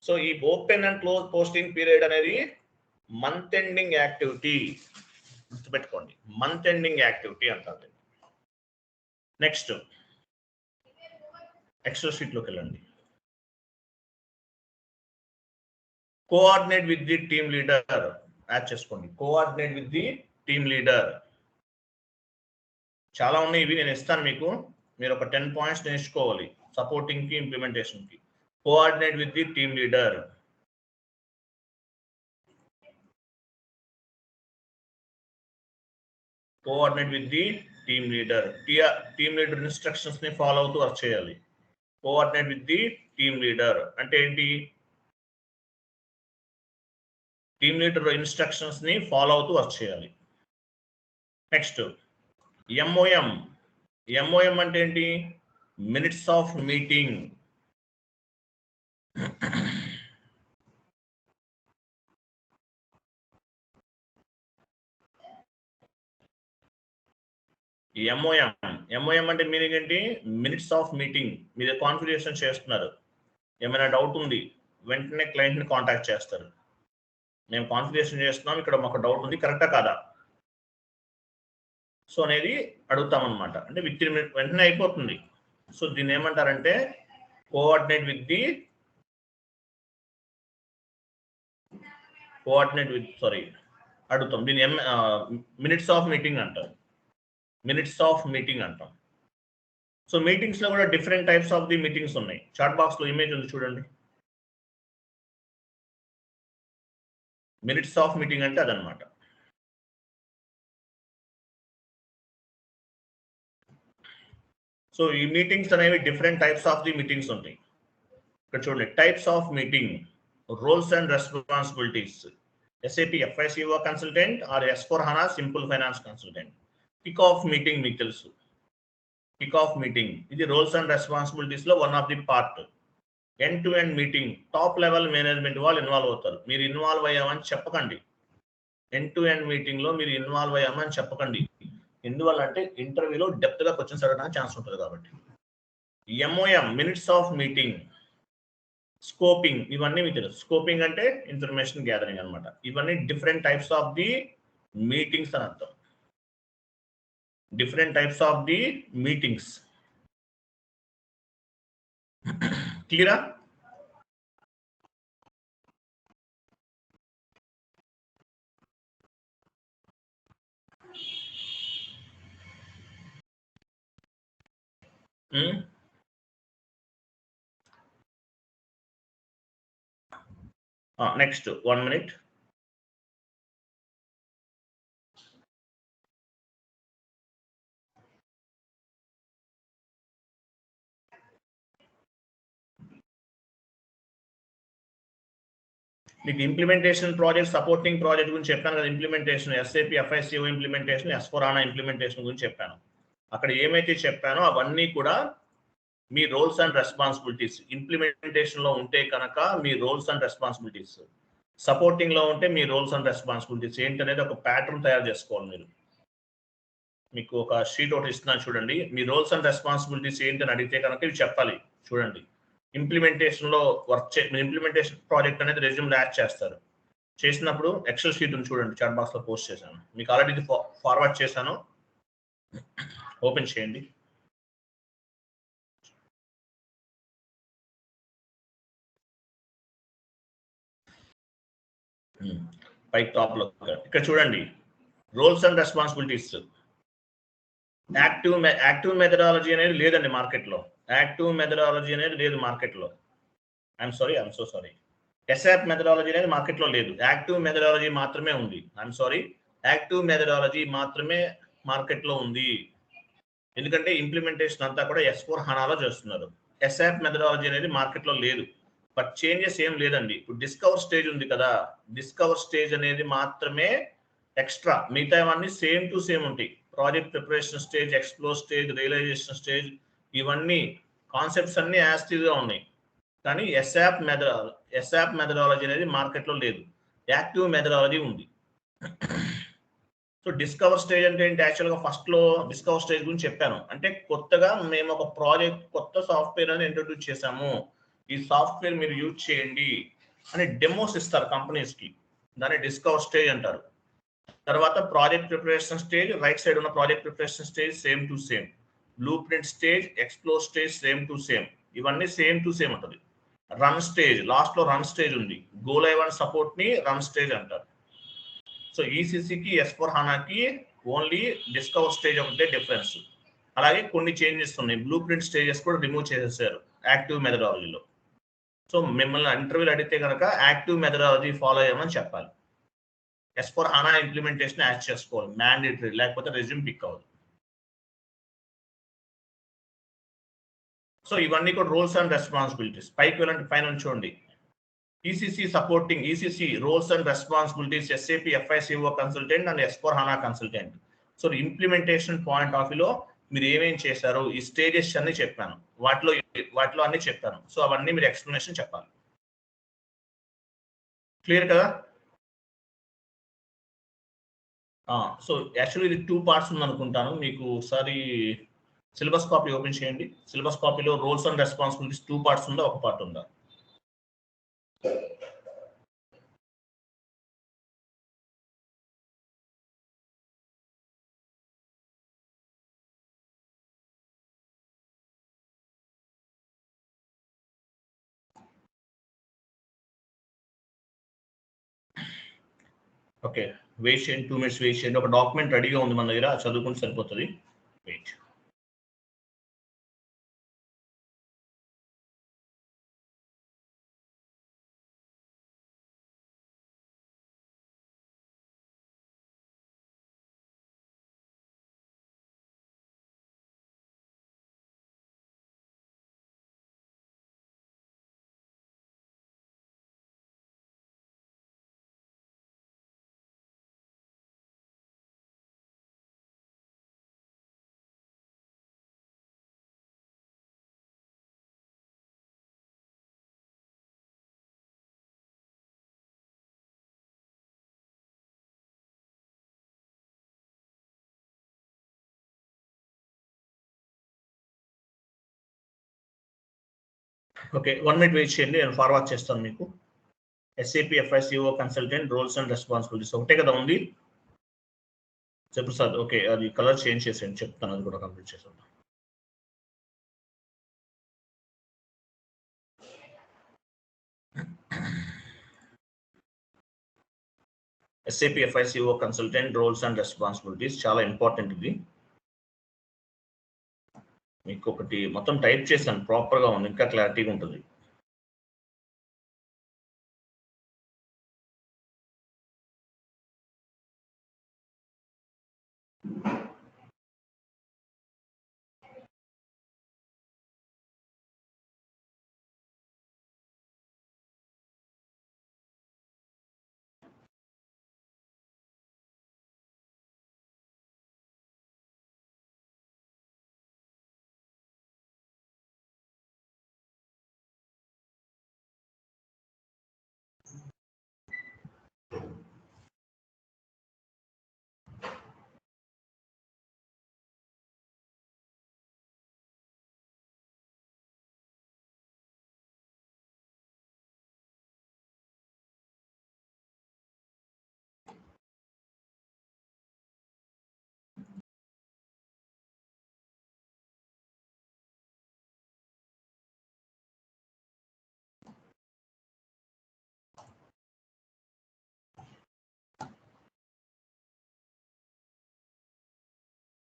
సో ఈ open and close posting period అనేది మంత్ ఎండింగ్ యాక్టివిటీ, గుర్తుపెట్టుకోండి, మంత్ ఎండింగ్ యాక్టివిటీ అంటారు. నెక్స్ట్ ఎక్సెల్ షీట్లోకి వెళ్ళండి. Coordinate with the team leader add చేసుకోండి. Coordinate with the team leader చాలా ఉన్నాయి, ఇవి నేను ఇస్తాను మీకు. మీరు ఒక 10 పాయింట్స్ నేర్చుకోవాలి సపోర్టింగ్ కి, ఇంప్లిమెంటేషన్ కి. Coordinate with the team leader. Coordinate with the team leader. Team leader instructions ని ఫాలో అవుతూ వర్క్ చేయాలి. Coordinate with the team leader అంటే ఏంటి, టీమ్ లీడర్ ఇన్స్ట్రక్షన్స్ ని ఫాలో అవుతూ వర్క్ చేయాలి. నెక్స్ట్ MOM అంటే ఏంటి, మినిట్స్ ఆఫ్ మీటింగ్. MOM అంటే మీనింగ్ ఏంటి, మినిట్స్ ఆఫ్ మీటింగ్. మీరు కాన్ఫిగరేషన్ చేస్తున్నారు, ఏమైనా డౌట్ ఉంది వెంటనే క్లయింట్ని కాంటాక్ట్ చేస్తారు. మేము కాన్ఫిగరేషన్ చేస్తున్నాం, ఇక్కడ మాకు డౌట్ ఉంది, కరెక్టా కాదా సో అనేది అడుగుతాం అనమాట. అంటే విత్ ఇన్ మినిట్ వెంటనే అయిపోతుంది. సో దీన్ని ఏమంటారంటే కోఆర్డినేట్ విత్ అడుగుతాం. దీన్ని మినిట్స్ ఆఫ్ మీటింగ్ అంటారు. మినిట్స్ ఆఫ్ మీటింగ్ అంటాం. సో మీటింగ్స్ లో కూడా different types of the meetings ఉన్నాయి. చాట్ బాక్స్ లో ఇమేజ్ ఉంది చూడండి. మినిట్స్ ఆఫ్ మీటింగ్ అంటే అదనమాట. సో ఈ మీటింగ్స్ అనేవి different types of the meetings ఉంటాయి. ఇక్కడ చూడండి, types of meeting, roles and responsibilities. SAP FICO consultant or S/4HANA simple finance consultant. Kick off meeting మీకు తెలుసు. కిక్ ఆఫ్ మీటింగ్ ఇది రోల్స్ అండ్ రెస్పాన్సిబిలిటీస్ లో one of the part. End to end meeting, top level management వాళ్ళు involve అవుతారు. మీరు involve అయ్యామని చెప్పకండి. End to end meeting లో మీరు ఇన్వాల్వ్ అయ్యామని చెప్పకండి. ఎందువల్ల అంటే ఇంటర్వ్యూలో డెప్త్ గా క్వశ్చన్స్ అడగడానికి ఛాన్స్ ఉంటుంది కాబట్టి. MOM minutes of meeting. Scoping ఇవన్నీ మీకు తెలుసు. స్కోపింగ్ అంటే ఇన్ఫర్మేషన్ గ్యాదరింగ్ అనమాట. ఇవన్నీ different types of the meetings అని అర్థం. Different types of the meetings. క్లియరా? Next 1 minute. మీకు ఇంప్లిమెంటేషన్ ప్రాజెక్ట్, సపోర్టింగ్ ప్రాజెక్ట్ గురించి చెప్పాను కదా. Implementation SAP FICO implementation, S/4HANA implementation గురించి చెప్పాను. అక్కడ ఏమైతే చెప్పానో అవన్నీ కూడా మీ రోల్స్ అండ్ రెస్పాన్సిబిలిటీస్. ఇంప్లిమెంటేషన్ లో ఉంటే కనుక మీ రోల్స్ అండ్ రెస్పాన్సిబిలిటీస్, సపోర్టింగ్ లో ఉంటే మీ రోల్స్ అండ్ రెస్పాన్సిబిలిటీస్ ఏంటనేది ఒక ప్యాటర్న్ తయారు చేసుకోవాలి మీరు. మీకు ఒక షీట్ ఒకటి ఇస్తున్నాను చూడండి. మీ రోల్స్ అండ్ రెస్పాన్సిబిలిటీస్ ఏంటని అడిగితే కనుక ఇవి చెప్పాలి. చూడండి, ఇంప్లిమెంటేషన్ లో ఇంప్లిమెంటేషన్ ప్రాజెక్ట్ అనేది రెజ్యూమ్ యాడ్ చేస్తారు. చేసినప్పుడు ఎక్సెల్ షీట్ ఉంది చూడండి, చాట్ బాక్స్ లో పోస్ట్ చేశాను. మీకు ఆల్రెడీ ఇది ఫార్వర్డ్ చేశాను, ఓపెన్ చేయండి. పైకి టాప్ లో ఇక్కడ చూడండి, roles and responsibilities. Active methodology అనేది లేదండి మార్కెట్లో. యాక్టివ్ మెథడాలజీ అనేది లేదు మార్కెట్లో. I'm so sorry. ASAP methodology అనేది మార్కెట్లో లేదు. యాక్టివ్ మెథడాలజీ మాత్రమే ఉంది. ఐఎమ్ సారీ, యాక్టివ్ మెథడాలజీ మాత్రమే మార్కెట్లో ఉంది. ఎందుకంటే ఇంప్లిమెంటేషన్ అంతా కూడా S4 హనాలో చేస్తున్నారు. ఎస్ఆప్ మెథడాలజీ అనేది మార్కెట్లో లేదు. బట్ చేంజెస్ ఏం లేదండి. ఇప్పుడు డిస్కవర్ స్టేజ్ ఉంది కదా, డిస్కవర్ స్టేజ్ అనేది మాత్రమే ఎక్స్ట్రా, మిగతావన్నీ సేమ్ టు సేమ్ ఉంటాయి. Project preparation stage, explore stage, realization stage, ఇవన్నీ కాన్సెప్ట్స్ అన్ని యాస్టివ్గా ఉన్నాయి. కానీ ఎస్ఆప్ మెథడాలజీ అనేది మార్కెట్లో లేదు. యాక్టివ్ మెథడాలజీ ఉంది. సో డిస్కవర్ స్టేజ్ అంటే ఏంటి? యాక్చువల్గా ఫస్ట్లో డిస్కవర్ స్టేజ్ గురించి చెప్పాను. అంటే కొత్తగా మేము ఒక ప్రాజెక్ట్, కొత్త సాఫ్ట్వేర్ అని ఇంట్రొడ్యూస్ చేశాము, ఈ సాఫ్ట్వేర్ మీరు యూజ్ చేయండి అని డెమోస్ ఇస్తారు కంపెనీస్కి. దాన్ని డిస్కవర్ స్టేజ్ అంటారు. తర్వాత project preparation stage, right side ఉన్న project preparation stage same to same. Blueprint stage, explore stage same to same. ఇవన్నీ సేమ్ టు సేమ్ ఉంటుంది. రన్ స్టేజ్, లాస్ట్ లో రన్ స్టేజ్ ఉంది. గో లైవ్ అండ్ సపోర్ట్ ని run stage అంటారు. So ఈసీసీకి S4 హనాకి only discover stage ఒకటే difference. అలాగే కొన్ని చేంజెస్ ఉన్నాయి. బ్లూ ప్రింట్ స్టేజెస్ కూడా రిమూవ్ చేసేసారు యాక్టివ్ మెథడాలజీలో. సో మిమ్మల్ని ఇంటర్వ్యూలు అడిగితే కనుక యాక్టివ్ మెథడాలజీ ఫాలో అయ్యామని చెప్పాలి. S4 హనా ఇంప్లిమెంటేషన్ యాడ్ చేసుకోవాలి మ్యాండేటరీ, లేకపోతే రెజ్యూమ్ పిక్ అవ్వదు. సో ఇవన్నీ కూడా రోల్స్ అండ్ రెస్పాన్సిబిలిటీస్. పైకి వెళ్ళండి, పైన చూడండి. ECC supporting, ECC roles and responsibilities, SAP FICO consultant and S4 HANA consultant. So implementation point of వ్యూలో మీరు ఏమేం చేశారు, ఈ స్టేజెస్ అన్ని చెప్పాను, వాటిలో అన్ని చెప్పాను. సో అవన్నీ మీరు ఎక్స్ప్లెనేషన్ చెప్పాలి. క్లియర్ కదా? సో యాక్చువల్లీ ఇది 2 పార్ట్స్ ఉందనుకుంటాను. మీకు ఒకసారి సిలబస్ కాపీ ఓపెన్ చేయండి. సిలబస్ కాపీలో రోల్స్ అండ్ రెస్పాన్సిబిలిటీస్ 2 పార్ట్స్ ఉందా, ఒక పార్ట్ ఉందా? ఓకే, వెయిట్ చేయండి, 2 minutes వెయిట్ చేయండి. ఒక డాక్యుమెంట్ రెడీగా ఉంది మన దగ్గర, చదువుకుంటే సరిపోతుంది. వెయిట్. ఓకే, 1 minute వెయిట్ చేయండి, నేను ఫార్వర్డ్ చేస్తాను మీకు. SAP FICO consultant roles and responsibilities ఒకటే కదా ఉంది ప్రసాద్? ఓకే, అది కలర్ చేంజ్ చేసేయండి, చెప్తాను, అది కూడా కంప్లీట్ చేస్తాను. SAP FICO consultant roles and responsibilities చాలా ఇంపార్టెంట్. ఇది మీకు ఒకటి మొత్తం టైప్ చేశాను, ప్రాపర్గా ఉంది, ఇంకా క్లారిటీగా ఉంటుంది.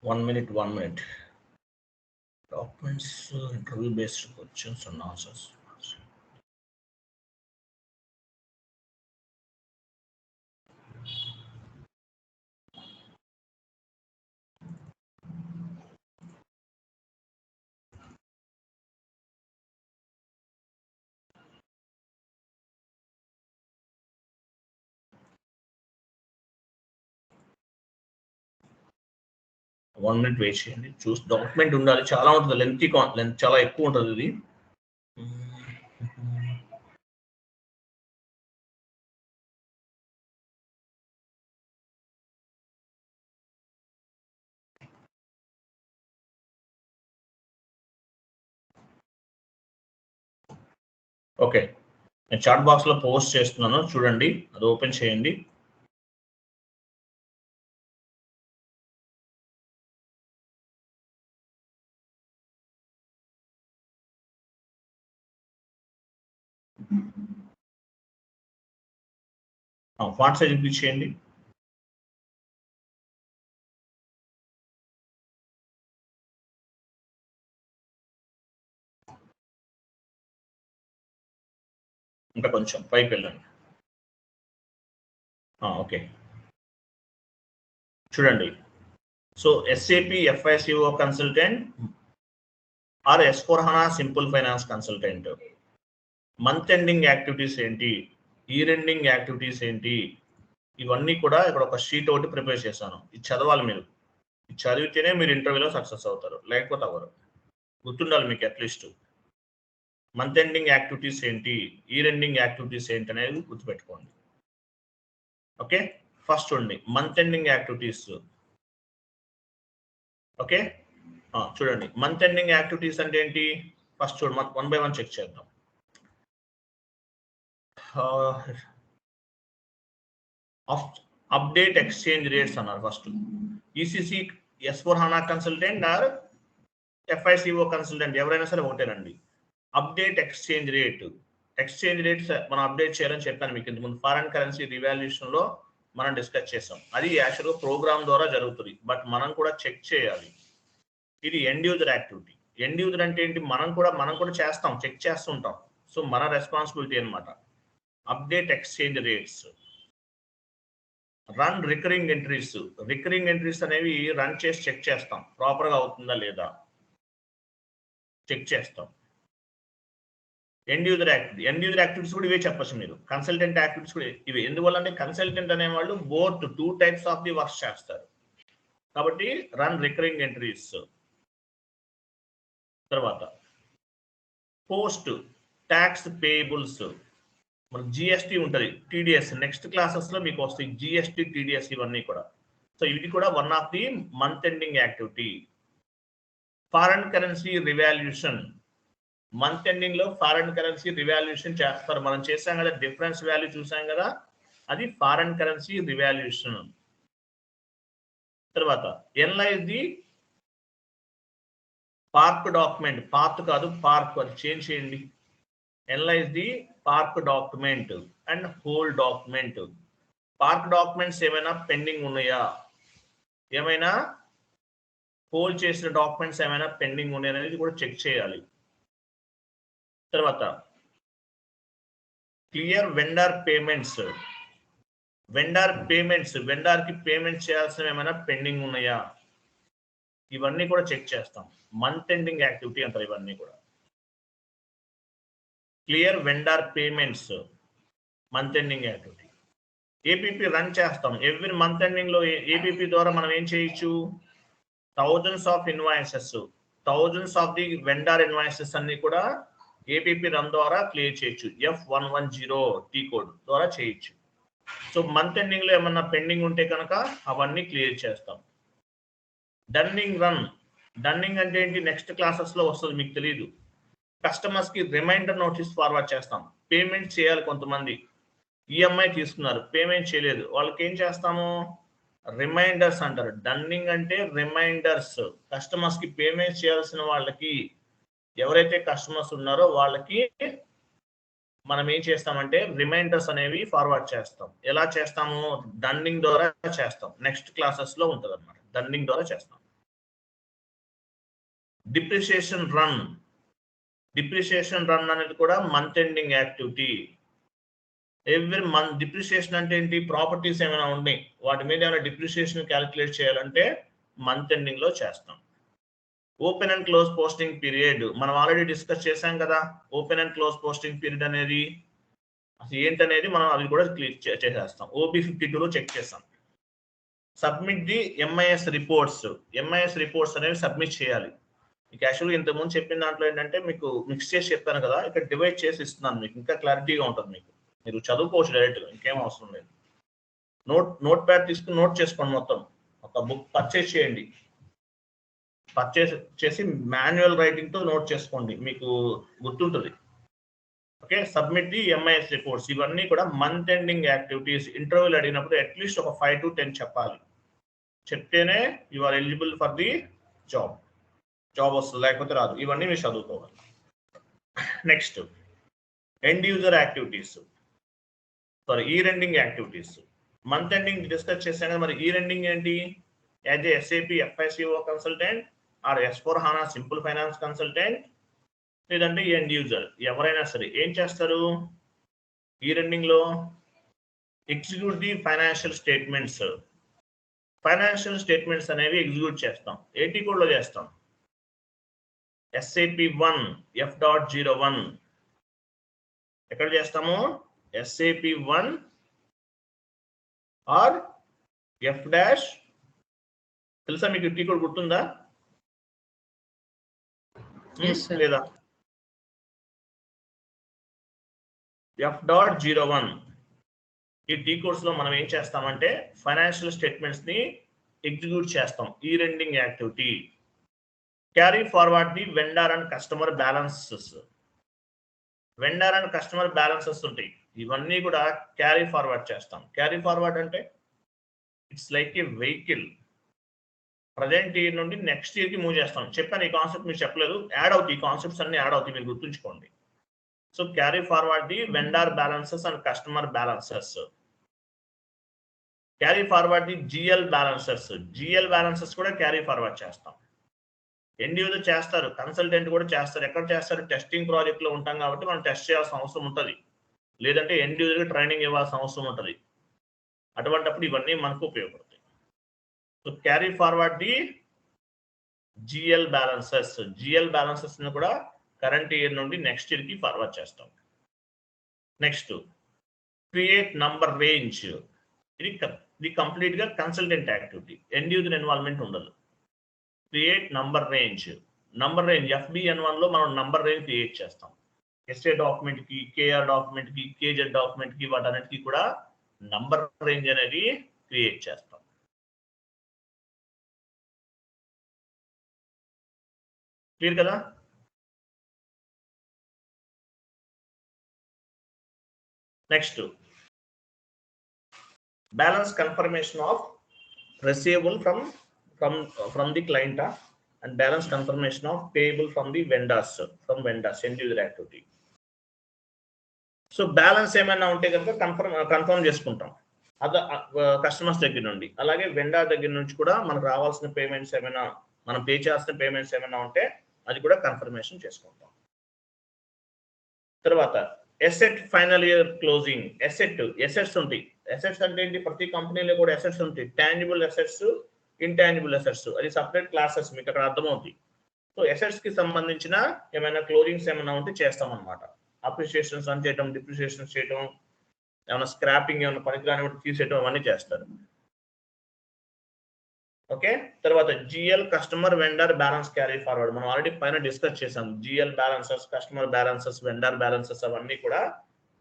1 minute. Documents, interview based questions and answers. One minute wait చేయండి. చూసి డాక్యుమెంట్ ఉండాలి, చాలా ఉంటుంది, లెంత్ చాలా ఎక్కువ ఉంటుంది ఇది. ఓకే, నేను చాట్ బాక్స్ లో పోస్ట్ చేస్తున్నాను, చూడండి, అది ఓపెన్ చేయండి. ఫాంట్ సైజ్ ఇంక్రీజ్ చేయండి. ఇంకా కొంచెం పైకి వెళ్ళండి. ఓకే, చూడండి. So SAP FICO consultant or S/4HANA simple finance consultant, month ending activities ఏంటి, ఇయర్ ఎండింగ్ యాక్టివిటీస్ ఏంటి, ఇవన్నీ కూడా ఇక్కడ ఒక షీట్ ఒకటి ప్రిపేర్ చేశాను. ఇది చదవాలి మీరు. ఇది చదివితేనే మీరు ఇంటర్వ్యూలో సక్సెస్ అవుతారు, లేకపోతే అవ్వరు. గుర్తుండాలి మీకు అట్లీస్ట్. మంత్ ఎండింగ్ యాక్టివిటీస్ ఏంటి, ఇయర్ ఎండింగ్ యాక్టివిటీస్ ఏంటి అనేది గుర్తుపెట్టుకోండి. ఓకే, ఫస్ట్ చూడండి మంత్ ఎండింగ్ యాక్టివిటీస్. ఓకే, చూడండి మంత్ ఎండింగ్ యాక్టివిటీస్ అంటే ఏంటి, ఫస్ట్ చూడండి, 1 by 1 చెక్ చేద్దాం. అప్డేట్ ఎక్స్చేంజ్ రేట్స్ అన్నారు first. ECC S/4HANA consultant or FICO consultant ఎవరైనా సరే ఒకటేనండి. అప్డేట్ ఎక్స్చేంజ్ రేట్ మనం అప్డేట్ చేయాలని చెప్పాను మీకు ఇంతకుముందు. ఫారెన్ కరెన్సీ రివాల్యూషన్ లో మనం డిస్కస్ చేసాం. అది యాక్చువల్గా ప్రోగ్రామ్ ద్వారా జరుగుతుంది, బట్ మనం కూడా చెక్ చేయాలి. ఇది end user activity. End user అంటే ఏంటి, మనం కూడా చేస్తాం, చెక్ చేస్తుంటాం. సో మన రెస్పాన్సిబిలిటీ అనమాట. Update exchange rates. Run recurring entries అనేవి రన్ చేసి చెక్ చేస్తాం, ప్రాపర్ గా అవుతుందా లేదా చెక్ చేస్తాం. ఎండ్ యూజర్ యాక్టివిటీస్ కూడా ఇవే చెప్పచ్చు మీరు. కన్సల్టెంట్ యాక్టివిటీస్ కూడా ఇవి. ఎందువల్ల అంటే కన్సల్టెంట్ అనేవాళ్ళు both 2 types of the work చేస్తారు. కాబట్టి రన్ రికరింగ్ ఎంట్రీస్. తర్వాత పోస్ట్ ట్యాక్స్ పేయబుల్స్. మనకు GST ఉంటుంది, TDS. నెక్స్ట్ క్లాసెస్ లో మీకు వస్తాయి GST, TDS ఇవన్నీ కూడా. సో ఇది కూడా one of the month ending activity. Foreign currency revaluation. Month ending లో ఫారెన్ కరెన్సీ రివాల్యూషన్ చేస్తారు. మనం చేసాం కదా, డిఫరెన్స్ వాల్యూ చూసాం కదా, అది ఫారెన్ కరెన్సీ రివాల్యూషన్. తర్వాత analyze the park document. Park కాదు, పార్క్, అది చేంజ్ చేయండి. Analyze the park document and hold document. Park documents ఏమైనా పెండింగ్ ఉన్నాయా, ఏమైనా హోల్డ్ చేసిన డాక్యుమెంట్స్ ఏమైనా పెండింగ్ ఉన్నాయా అనేది కూడా చెక్ చేయాలి. తర్వాత క్లియర్ వెండర్ పేమెంట్స్. వెండర్ కి పేమెంట్ చేయాల్సిన ఏమైనా పెండింగ్ ఉన్నాయా, ఇవన్నీ కూడా చెక్ చేస్తాం. మంత్ ఎండింగ్ యాక్టివిటీ అంటారు ఇవన్నీ కూడా. Clear vendor payments, month ending activity. APP run చేస్తాం. ఎవ్రీ మంత్ ఎండింగ్ లో APP ద్వారా మనం ఏం చేయొచ్చు, thousands of the vendor invoices అన్ని కూడా APP రన్ ద్వారా క్లియర్ చేయొచ్చు. F110 T కోడ్ ద్వారా చేయొచ్చు. సో మంత్ ఎండింగ్ లో ఏమన్నా పెండింగ్ ఉంటే కనుక అవన్నీ క్లియర్ చేస్తాం. డన్నింగ్ అంటే ఏంటి, నెక్స్ట్ క్లాసెస్ లో వస్తుంది, మీకు తెలియదు. కస్టమర్స్ కి రిమైండర్ నోటీస్ ఫార్వర్డ్ చేస్తాం. పేమెంట్ చేయాలి, కొంతమంది EMI తీసుకున్నారు, పేమెంట్ చేయలేదు, వాళ్ళకి ఏం చేస్తాము, రిమైండర్స్ అంటారు. డన్నింగ్ అంటే రిమైండర్స్. కస్టమర్స్ కి పేమెంట్ చేయాల్సిన వాళ్ళకి, ఎవరైతే కస్టమర్స్ ఉన్నారో వాళ్ళకి మనం ఏం చేస్తామంటే రిమైండర్స్ అనేవి ఫార్వర్డ్ చేస్తాం. ఎలా చేస్తాము, డన్నింగ్ ద్వారా చేస్తాం. నెక్స్ట్ క్లాసెస్ లో ఉంటుంది అనమాట, డన్నింగ్ ద్వారా చేస్తాం. డిప్రిసియేషన్ రన్ అనేది కూడా month ending activity. Every month depreciation అంటే ఏంటి? ప్రాపర్టీస్ ఏమైనా ఉన్నాయి వాటి మీద ఏమైనా డిప్రిసియేషన్ క్యాలిక్యులేట్ చేయాలంటే మంత్ ఎండింగ్ లో చేస్తాం. Open and close posting period మనం ఆల్రెడీ డిస్కస్ చేశాం కదా. Open and close posting period అనేది అసలు ఏంటనేది మనం అవి కూడా క్లిక్ చేసేస్తాం. OB 52లో చెక్ చేస్తాం. సబ్మిట్ ది MIS రిపోర్ట్స్ అనేవి సబ్మిట్ చేయాలి. మీకు యాక్చువల్గా ఇంతకుముందు చెప్పిన దాంట్లో ఏంటంటే మీకు మిక్స్ చేసి చెప్పాను కదా, ఇక్కడ డివైడ్ చేసి ఇస్తున్నాను మీకు, ఇంకా క్లారిటీగా ఉంటుంది మీకు. మీరు చదువుకోవచ్చు డైరెక్ట్గా, ఇంకేం అవసరం లేదు. నోట్ ప్యాడ్ తీసుకుని నోట్ చేసుకోండి. మొత్తం ఒక బుక్ పర్చేస్ చేయండి. పర్చేస్ చేసి మాన్యువల్ రైటింగ్ తో నోట్ చేసుకోండి, మీకు గుర్తుంటుంది. Okay, submit the MIS reports ఇవన్నీ కూడా మంత్ ఎండింగ్ యాక్టివిటీస్. ఇంటర్వ్యూలు అడిగినప్పుడు అట్లీస్ట్ ఒక 5 to 10 చెప్పాలి. చెప్తేనే you are eligible for the job వస్తుంది, లేకపోతే రాదు. ఇవన్నీ మీరు చదువుకోవాలి. Next end user activities, year ending activities. Month ending discuss చేశాం కదా, మరి ఇయర్ ఎండింగ్ ఏంటి? As a SAP FICO consultant or S/4HANA simple finance consultant లేదంటే ఎండ్ యూజర్ ఎవరైనా సరే ఏం చేస్తారు? ఇయర్ ఎండింగ్ లో ఎగ్జిక్యూట్ ది ఫైనాన్షియల్ స్టేట్మెంట్స్ అనేవి ఎగ్జిక్యూట్ చేస్తాం. AT కోడ్ లో చేస్తాం. SAP 1 F.01 ఎక్కడ చేస్తాము? SAP 1 ఆర్ F- తెలుసా మీకు? టీ కోడ్ గుర్తుందా లేదా? F.01 ఈ టీ కోర్స్ లో మనం ఏం చేస్తామంటే ఫైనాన్షియల్ స్టేట్మెంట్స్ ని ఎగ్జిక్యూట్ చేస్తాం. Year ending activity. Carry forward the vendor and customer balances. ఉంటాయి, ఇవన్నీ కూడా క్యారీ ఫార్వర్డ్ చేస్తాం. క్యారీ ఫార్వర్డ్ అంటే it's like A vehicle. Present year నుండి నెక్స్ట్ ఇయర్ కి మూవ్ చేస్తాం. చెప్పాను ఈ కాన్సెప్ట్, మీరు చెప్పలేదు. యాడ్ అవుతాయి, ఈ కాన్సెప్ట్స్ అన్ని యాడ్ అవుతాయి, మీరు గుర్తుంచుకోండి. So carry forward the vendor balances and customer balances. Carry forward the GL balances కూడా క్యారీ ఫార్వర్డ్ చేస్తాం. ఎండ్ యూజర్ చేస్తారు, కన్సల్టెంట్ కూడా చేస్తారు. ఎక్కడ చేస్తారు? టెస్టింగ్ ప్రాజెక్ట్ లో ఉంటాం కాబట్టి మనం టెస్ట్ చేయాల్సిన అవసరం ఉంటుంది, లేదంటే ఎండ్ యూజర్ ట్రైనింగ్ ఇవ్వాల్సిన అవసరం ఉంటుంది. అటువంటిప్పుడు ఇవన్నీ మనకు ఉపయోగపడతాయి. So carry forward the GL balances ని కూడా కరెంట్ ఇయర్ నుండి నెక్స్ట్ ఇయర్ కి ఫార్వర్డ్ చేస్తాం. Next create number range. ఇది కంప్లీట్ గా consultant activity, end user involvement ఉండదు. Create number range. FBN1 లో మనం నంబర్ రేంజ్ క్రియేట్ చేస్తాం. SA డాక్యుమెంట్ కి, KR డాక్యుమెంట్ కి, KZ డాక్యుమెంట్ కి, వాటన్నిటికీ కూడా నంబర్ రేంజ్ అనేది క్రియేట్ చేస్తాం. క్లియర్ కదా? Next balance confirmation of receivable from the client and balance confirmation of payable from vendors end user activity. So balance ఏమైనా ఉంటే కనుక కన్ఫర్మ్ చేసుకుంటాం కస్టమర్స్ దగ్గర నుండి. అలాగే వెండర్ దగ్గర నుంచి కూడా మనకు రావాల్సిన పేమెంట్స్ ఏమైనా, మనం పే చేయాల్సిన పేమెంట్స్ ఏమైనా ఉంటే అది కూడా కన్ఫర్మేషన్ చేసుకుంటాం. తర్వాత asset final year closing. Assets ఉంటాయి. ఎసెట్స్ అంటే ఏంటి? ప్రతి కంపెనీలో కూడా ఎసెట్స్ ఉంటాయి. టాంజిబుల్ ఎసెట్స్, ఇంటాంజిబుల్ ఎసెట్స్, అది సపరేట్ క్లాసెస్, మీకు అక్కడ అర్థమవుతాయి. సో ఎసెట్స్ కి సంబంధించిన ఏమైనా క్లోజింగ్స్ ఏమైనా ఉంటే చేస్తాం అనమాట. అప్రిషియేషన్స్ రన్ చేయడం, డిప్రిషియేషన్స్ చేయడం, ఏమైనా స్క్రాపింగ్ ఏమైనా పనికిరాని తీసేయడం, అవన్నీ చేస్తారు. ఓకే, తర్వాత GL customer vendor balance carry forward. మనం ఆల్రెడీ పైన డిస్కస్ చేసాం. GL balances, customer balances, vendor balances అవన్నీ కూడా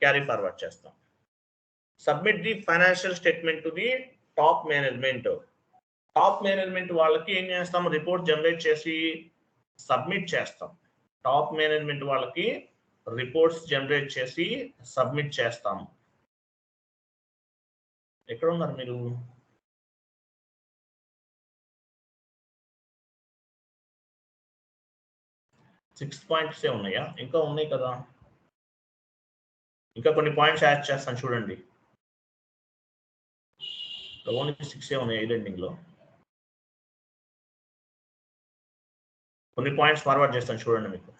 క్యారీ ఫార్వర్డ్ చేస్తాం. Submit the financial statement to the top management వాళ్ళకి ఏం చేస్తాం? రిపోర్ట్ జనరేట్ చేసి సబ్మిట్ చేస్తాం. టాప్ మేనేజ్మెంట్ వాళ్ళకి రిపోర్ట్స్ జనరేట్ చేసి సబ్మిట్ చేస్తాం. ఎక్కడ ఉన్నారు మీరు? సిక్స్ పాయింట్సే ఉన్నాయా? ఇంకా ఉన్నాయి కదా, ఇంకా కొన్ని పాయింట్స్ యాడ్ చేస్తాను చూడండి. ఓన్లీ 6 ఉన్నాయి ఐడెంటింగ్ లో. కొన్ని పాయింట్స్ ఫార్వర్డ్ చేస్తాను చూడండి మీకు.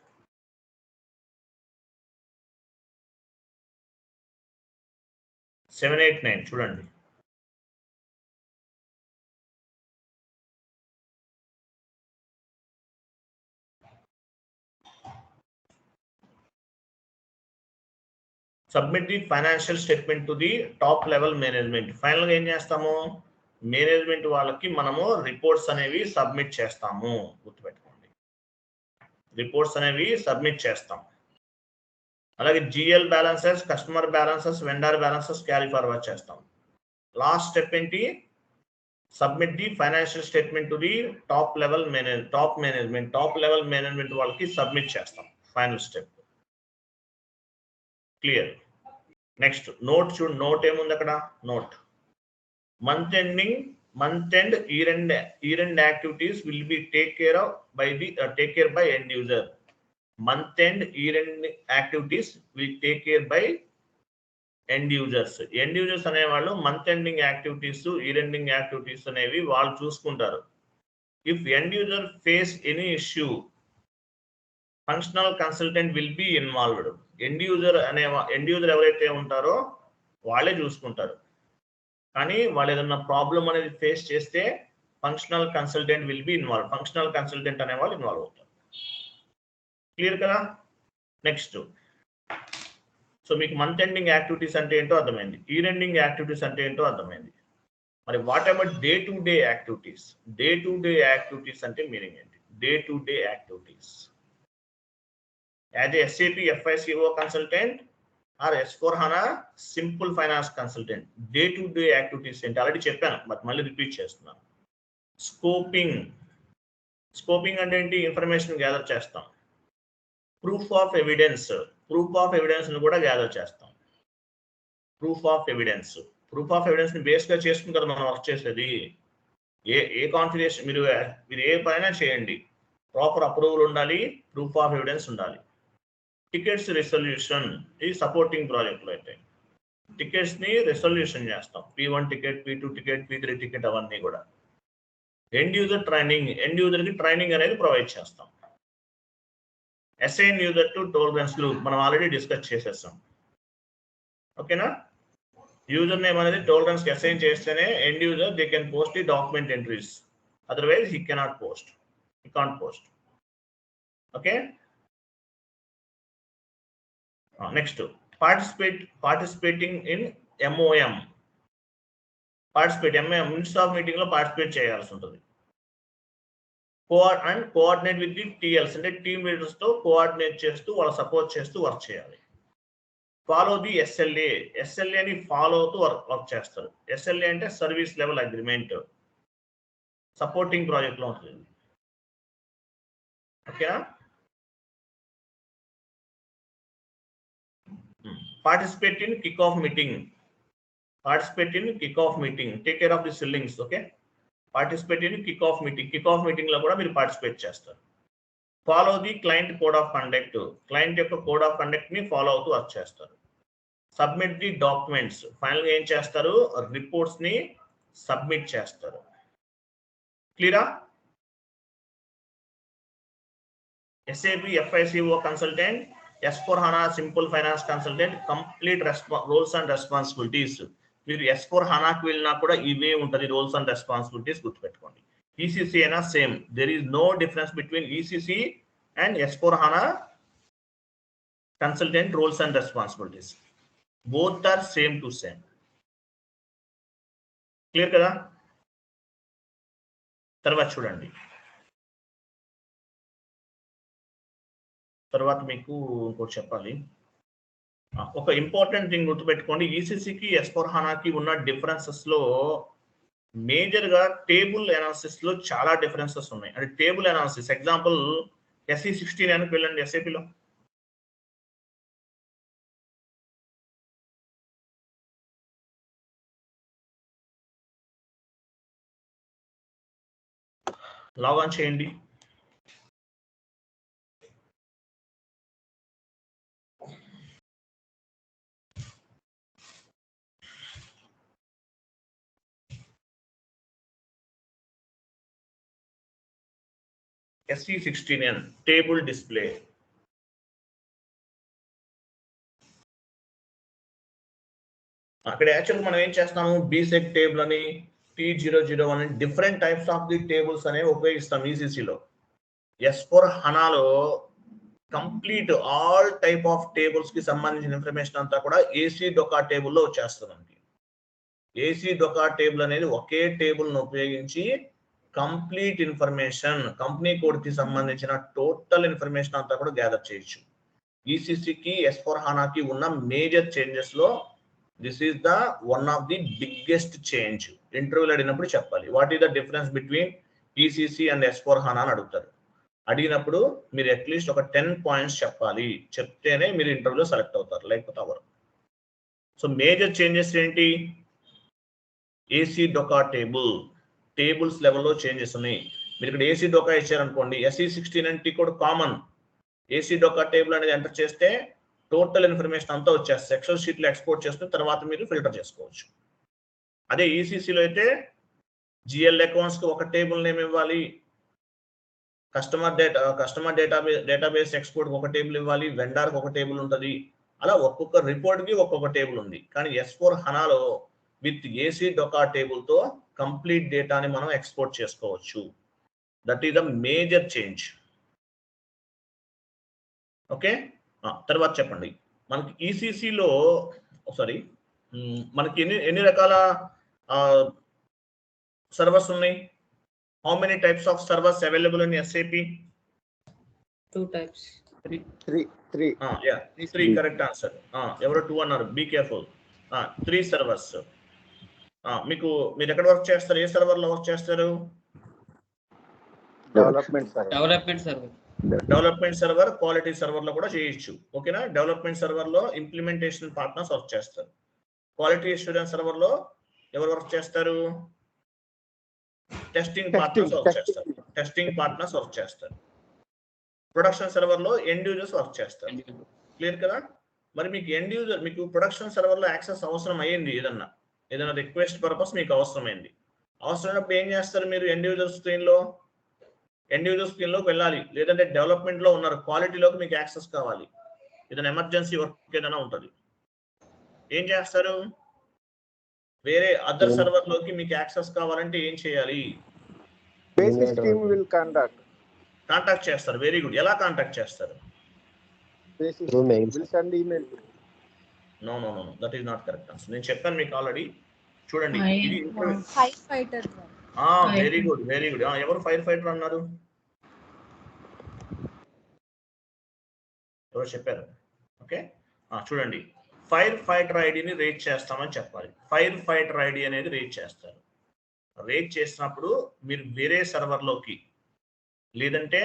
సెవెన్ 8 9 చూడండి. Submit the financial statement to the top level management. Final గా ఏం చేస్తాము, మేనేజ్మెంట్ వాళ్ళకి మనము రిపోర్ట్స్ అనేవి సబ్మిట్ చేస్తాము. గుర్తుపెట్టుకోండి, రిపోర్ట్స్ అనేవి సబ్మిట్ చేస్తాం. అలాగే GL balances, customer balances, vendor balances carry forward చేస్తాం. లాస్ట్ స్టెప్ ఏంటి, submit the financial statement to the top level management వాళ్ళకి సబ్మిట్ చేస్తాం. Final step clear. Next note చూడు, నోట్ ఏముంది అక్కడ, note month end year end activities will be take care by end user. Month end year end activities will take care by end users. End users అనేవాళ్ళు month ending activities, year ending activities అనేవి వాళ్ళు చూసుకుంటారు. If end user face any issue, functional consultant will be involved. End user ఎవరైతే ఉంటారో వాళ్ళే చూసుకుంటారు. కానీ వాళ్ళు ఏదన్నా ప్రాబ్లం అనేది ఫేస్ చేస్తే functional consultant will be involve. Functional consultant అనే వాళ్ళు ఇన్వాల్వ్ అవుతారు. క్లియర్ కదా. నెక్స్ట్, సో మీకు మంత్ ఎండింగ్ యాక్టివిటీస్ అంటే ఏంటో అర్థమైంది, ఇయర్ ఎండింగ్ యాక్టివిటీస్ అంటే ఏంటో అర్థమైంది. మరి what about day to day activities? Day to day activities అంటే మీనింగ్ ఏంటి? Day to day activities as SAP FICO consultant or S/4HANA simple finance consultant, day to day activities ఏంటి already చెప్పాను, but మళ్ళీ repeat చేస్తున్నాను. Scoping అంటే ఏంటి? Information gather చేస్తాం. Proof of evidence ని కూడా గ్యాదర్ చేస్తాం. ప్రూఫ్ ఆఫ్ ఎవిడెన్స్ ని బేస్ గా చేసుకుని కదా మనం వర్క్ చేసేది. ఏ కాన్ఫిగరేషన్ మీరు ఏ పైన చేయండి, ప్రాపర్ అప్రూవల్ ఉండాలి, ప్రూఫ్ ఆఫ్ ఎవిడెన్స్ ఉండాలి. టికెట్స్ రిజల్యూషన్, ఇది సపోర్టింగ్ ప్రాజెక్ట్ లో అయితే టికెట్స్ ని రిజల్యూషన్ చేస్తాం. P1 ticket, P2 ticket, P3 ticket, అవన్నీ కూడా. ఎండ్ యూజర్ కి ట్రైనింగ్ అనేది ప్రొవైడ్ చేస్తాం. Assign user to tolerance group, మనం ఆల్రెడీ డిస్కస్ చేసేస్తాం. ఓకేనా. యూజర్ నేమ్ అనేది టోలరెన్స్ కి అసైన్ చేస్తేనే end user they can post the document entries, otherwise he can't post. Okay. Next, participating in MOM. Minutes of meeting లో participate చేయాల్సి ఉంటుంది. Coordinate with the TLs, అంటే team leaders తో coordinate చేస్తూ వాళ్ళ సపోర్ట్ చేస్తూ వర్క్ చేయాలి. ఫాలో ది SLA ని ఫాలో అవుతూ వర్క్ చేస్తారు. SLA అంటే service level agreement, supporting project లో ఉంటుంది. ఓకేనా. Participate in kick-off meeting. Take care of the ceilings. Okay. Participate in kick-off meeting లో కూడా మీరు పార్టిసిపేట్ చేస్తారు. Follow the client code of conduct, client యొక్క కోడ్ ఆఫ్ కండక్ట్ ని ఫాలో అవుతూ వర్క్ చేస్తారు. సబ్మిట్ ది డాక్యుమెంట్స్, ఫైనల్ గా ఏం చేస్తారు, రిపోర్ట్స్ ని సబ్మిట్ చేస్తారు. క్లియరా. SAP FICO consultant, S/4HANA simple finance consultant, complete roles and responsibilities. మీరు S/4HANAకి వెళ్ళినా కూడా ఇవే ఉంటుంది, రోల్స్ అండ్ రెస్పాన్సిబిలిటీస్. గుర్తుపెట్టుకోండి. ECC అయినా same, there is no difference between ECC and S/4HANA consultant roles and responsibilities. Both are same to same. Clear కదా. తర్వాత చూడండి, తర్వాత మీకు ఇంకోటి చెప్పాలి. ఒక ఇంపార్టెంట్ థింగ్ గుర్తుపెట్టుకోండి, ECCకి S/4HANAకి ఉన్న డిఫరెన్సెస్ లో మేజర్ గా టేబుల్ అనాలిసిస్ లో చాలా డిఫరెన్సెస్ ఉన్నాయి. అంటే టేబుల్ అనాలిసిస్, ఎగ్జాంపుల్ SE69 వెళ్ళండి. SAP లో లాగాన్ చేయండి. SE16N table display. అక్కడ యాక్చువల్గా మనం ఏం చేస్తాము, బీసెక్ టేబుల్ అని T001 అని different types of the tables అనేవి ఉపయోగిస్తాం ఈసీసీలో. S4 హనాలో complete all type of tables కి సంబంధించిన ఇన్ఫర్మేషన్ అంతా కూడా ఏసీ డొకా టేబుల్లో వచ్చేస్తుంది. ఏసీ డొకా టేబుల్ అనేది ఒకే టేబుల్ ను ఉపయోగించి కంప్లీట్ ఇన్ఫర్మేషన్, కంపెనీ కోడ్ కి సంబంధించిన టోటల్ ఇన్ఫర్మేషన్ అంతా కూడా గ్యాదర్ చేయొచ్చు. ఈసీసీకి S4 హనాకి ఉన్న మేజర్ చేంజెస్ లో this is the one of the biggest change. ఇంటర్వ్యూలో అడిగినప్పుడు చెప్పాలి what is the difference between ECC and S4 హనా అని అడుగుతారు. అడిగినప్పుడు మీరు అట్లీస్ట్ ఒక 10 పాయింట్స్ చెప్పాలి, చెప్తేనే మీరు ఇంటర్వ్యూలో సెలెక్ట్ అవుతారు, లేకపోతే అవరు. సో మేజర్ చేంజెస్ ఏంటి, ఏసీ డొకా టేబుల్స్ లెవెల్లో చేంజెస్ ఉన్నాయి. మీరు ఇక్కడ ఏసీ డొకా ఇచ్చారనుకోండి, SE16NT కూడా కామన్. ఏసీ డొకా టేబుల్ అనేది ఎంటర్ చేస్తే టోటల్ ఇన్ఫర్మేషన్ అంతా వచ్చేస్తుంది, ఎక్సెల్ షీట్లో ఎక్స్పోర్ట్ చేసుకుని తర్వాత మీరు ఫిల్టర్ చేసుకోవచ్చు. అదే ఈసీసీలో అయితే జిఎల్ అకౌంట్స్ కి ఒక టేబుల్ నేమ్ ఇవ్వాలి, కస్టమర్ డేటాబేస్ ఎక్స్పోర్ట్ ఒక టేబుల్ ఇవ్వాలి, వెండర్కి ఒక టేబుల్ ఉంటుంది. అలా ఒక్కొక్క రిపోర్ట్ కి ఒక్కొక్క టేబుల్ ఉంది. కానీ S4 హనాలో విత్ ఏసీ డొకా టేబుల్ తో కంప్లీట్ డేటాని మనం ఎక్స్పోర్ట్ చేసుకోవచ్చు. That is the major change. Okay, తర్వాత చెప్పండి, మనకి ఈసీసీలో మనకి ఎన్ని రకాల సర్వర్స్ ఉన్నాయి? How many types of servers available in SAP? 2 types. 3. Yeah, 3 correct answer. Ever 2 అన్నారు, be careful. 3 servers. మీరు ఎక్కడ వర్క్ చేస్తారు, ఏ సర్వర్ లో వర్క్ చేస్తారు? డెవలప్మెంట్ సర్వర్, క్వాలిటీ సర్వర్ లో కూడా చేయొచ్చు. ఓకేనా? డెవలప్మెంట్ సర్వర్ లో ఇంప్లిమెంటేషన్ పార్ట్నర్స్ వర్క్ చేస్తారు. క్వాలిటీ అష్యూరెన్స్ సర్వర్ లో ఎవరు వర్క్ చేస్తారు? టెస్టింగ్ పార్ట్నర్స్ వర్క్ చేస్తారు. ప్రొడక్షన్ సర్వర్ లో ఎండ్ యూజర్స్ వర్క్ చేస్తారు. క్లియర్ కదా? మరి మీకు ప్రొడక్షన్ సర్వర్ లో యాక్సెస్ అవసరం అయ్యింది, ఏదైనా రిక్వెస్ట్ పర్పస్ మీకు అవసరమైంది. అవసరమైనప్పుడు ఏం చేస్తారు మీరు? ఎండ్ యూజర్ స్క్రీన్ లోకి వెళ్ళాలి, లేదంటే డెవలప్మెంట్ లో ఉన్నారు, క్వాలిటీలోకి మీకు యాక్సెస్ కావాలి, ఏదైనా ఎమర్జెన్సీ వర్క్ ఏదైనా ఉంటుంది, ఏం చేస్తారు? వేరే అదర్ సర్వర్ లోకి మీకు యాక్సెస్ కావాలంటే ఏం చేయాలి? బేసిస్ టీమ్ విల్ కాంటాక్ట్ చేస్తారు. Very good. ఎలా కాంటాక్ట్ చేస్తారు? Basis will send email. No, that is not correct answer. నేను చెప్పాను మీకు ఆల్రెడీ. చూడండి, ఇది ఫైర్ ఫైటర్. Very good. ఎవరు ఫైర్ ఫైటర్ అన్నారు? ఎవరు చెప్పారు? ఓకే, చూడండి, ఫైర్ ఫైటర్ ఐడిని రేట్ చేస్తామని చెప్పాలి. ఫైర్ ఫైటర్ ఐడి అనేది రేట్ చేస్తారు. రేట్ చేసినప్పుడు మీరు వేరే సర్వర్లోకి లేదంటే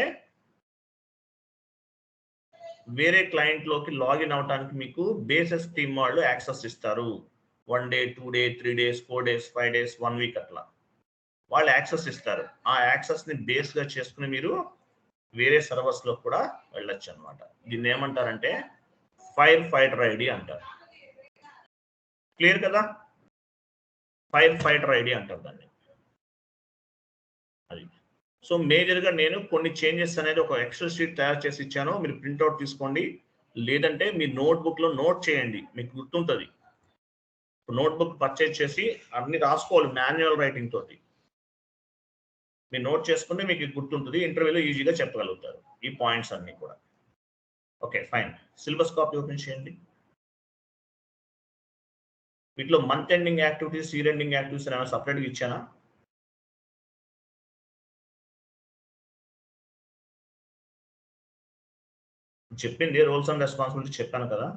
వేరే క్లయింట్ లోకి లాగిన్ అవడానికి మీకు బేసిస్ టీమ్ వాళ్ళు యాక్సెస్ ఇస్తారు. 1 day, 2 days, 3 days, 4 days, 5 days, 1 week అట్లా వాళ్ళు యాక్సెస్ ఇస్తారు. ఆ యాక్సెస్ ని బేస్ గా చేసుకుని మీరు వేరే సర్వర్స్ లో కూడా వెళ్ళొచ్చు అనమాట. దీన్ని ఏమంటారంటే ఫైర్ ఫైటర్ ఐడి అంటారు. క్లియర్ కదా? ఫైర్ ఫైటర్ ఐడి అంటారు దాన్ని. అది సో మేజర్ గా నేను కొన్ని చేంజెస్ అనేది ఒక ఎక్సెల్ షీట్ తయారు చేసి ఇచ్చాను, మీరు ప్రింట్అవుట్ తీసుకోండి, లేదంటే మీ నోట్బుక్ లో నోట్ చేయండి, మీకు గుర్తుంటుంది. నోట్బుక్ పర్చేజ్ చేసి అన్ని రాసుకోవాలి మాన్యువల్ రైటింగ్ తోటి. మీరు నోట్ చేసుకుంటే మీకు గుర్తుంటుంది, ఇంటర్వ్యూలో ఈజీగా చెప్పగలుగుతారు ఈ పాయింట్స్ అన్ని కూడా. Okay, fine. Syllabus copy open చేయండి. వీటిలో month ending activities, year ending activities ఏమైనా సపరేట్గా ఇచ్చానా? చెప్పింది రోల్స్ అండ్ రెస్పాన్సిబిలిటీ చెప్పాను కదా.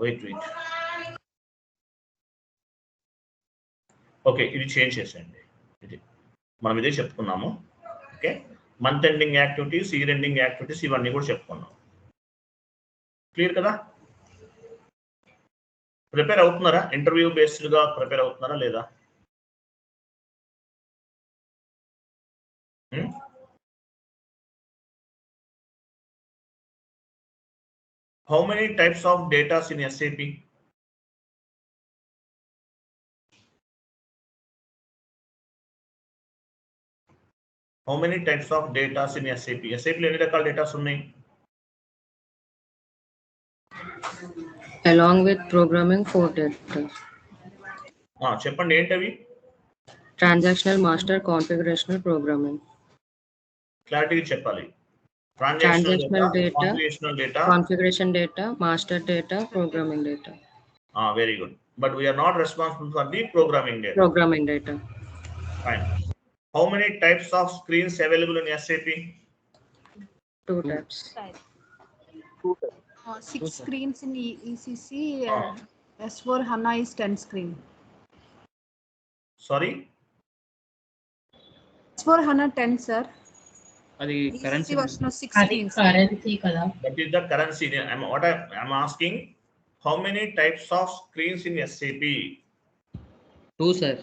వెయిట్. ఓకే, ఇది చేంజ్ చేసేయండి. ఇది మనం ఇదే చెప్పుకున్నాము. Okay, month ending activities, year ending activities ఇవన్నీ కూడా చెప్పుకున్నాం. క్లియర్ కదా? ప్రిపేర్ అవుతున్నారా? ఇంటర్వ్యూ బేస్డ్ గా ప్రిపేర్ అవుతున్నారా లేదా? How many types of data in SAP? How many types of data in SAP? SAP లో ఎన్ని రకాల డేటాస్ ఉన్నాయి? Along with programming, 4 data. చెప్పండి ఏంటవి? Transactional, master, configurational, programming. క్లారిటీగా చెప్పాలి. Transactional data, configurational data, configuration data, master data, programming data. Very good. But we are not responsible for the programming data. Programming data. Fine. How many types of screens available in SAP? 2 types. 6 screens in ECC. S4 HANA is 10 screen. Sorry? S4 HANA 10, sir. అది ECC currency version of 6 అది screens. Currency కదా. That is the currency. I'm asking, how many types of screens in SAP? 2 sir.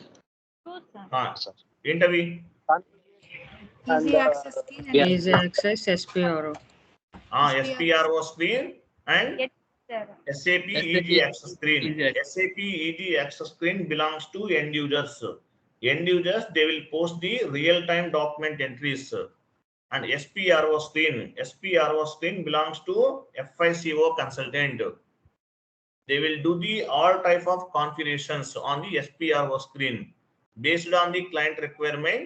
ఏంటవి? Easy access screen and Easy access, SPRO. SPRO screen and SAP EG access screen. Easy access. SAP EG access screen belongs to end users. End users, they will post the real-time document entries. And SPRO screen belongs to FICO consultant. They will do the all type of configurations on the SPRO screen. Based on the client requirement,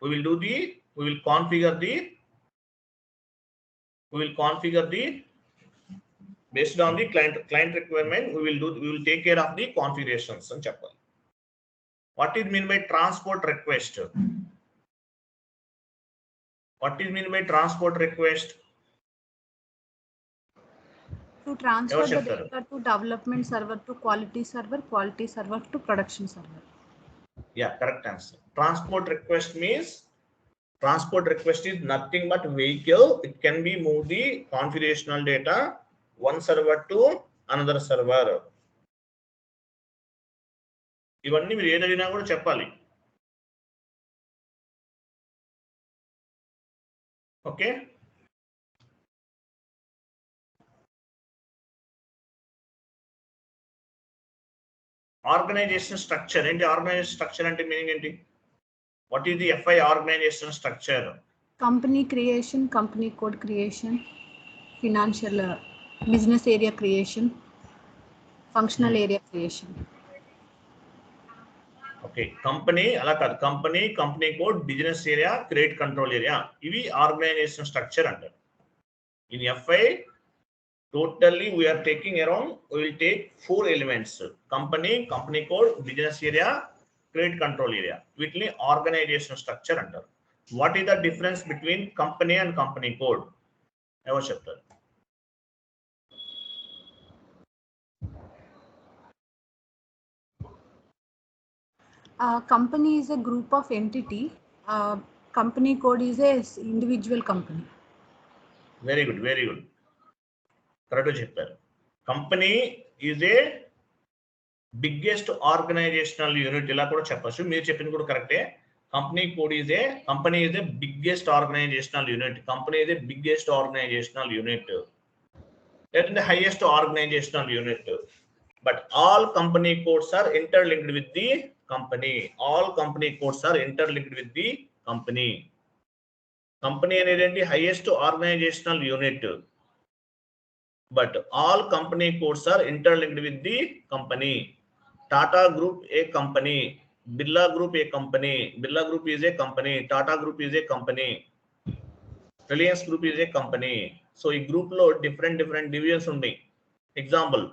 we will configure the based on the client requirement, we will take care of the configurations and chapel. What is mean by transport request? What is mean by transport request? to transfer the చెప్తారు? data to development server to quality server to production server. Yeah, correct answer. Transport request is nothing but vehicle. It can be move the configurational data one server to another server. ఇవన్నీ మీరు ఏదైనా కూడా చెప్పాలి. Okay, organization structure ఏంటి? Organization structure అంటే meaning ఏంటి? What is the FI organization structure? Company creation, company code creation, financial business area creation, functional area creation. Okay, company అలా కాదు. Company code, business area, credit control area, ఇవి organisation structure అంటారు. In FI totally we are taking around, we will take 4 elements: company code, business area, credit control area. వీటిని organisation structure అంటారు. What is the difference between company and company code? ఎవరు చెప్తారు? Company is a group of entity. Company code is a individual company. Very good, correct చెప్పారు. Company is a biggest organisational unit, ఇలా కూడా చెప్పచ్చు. మీరు చెప్పింది కూడా కరెక్టే. Company is a biggest organisational unit. Company is a biggest organisational unit, లేదంటే highest organisational unit. But all company codes are interlinked with the company. Company అనేది ఏంటి? Highest organisational unit. But all company codes are interlinked with the company. Tata Group a company, Birla Group a company, Birla Group is a company, Tata Group is a company, Reliance Group is a company. So ఈ group లో different divisions ఉన్నాయి. Example,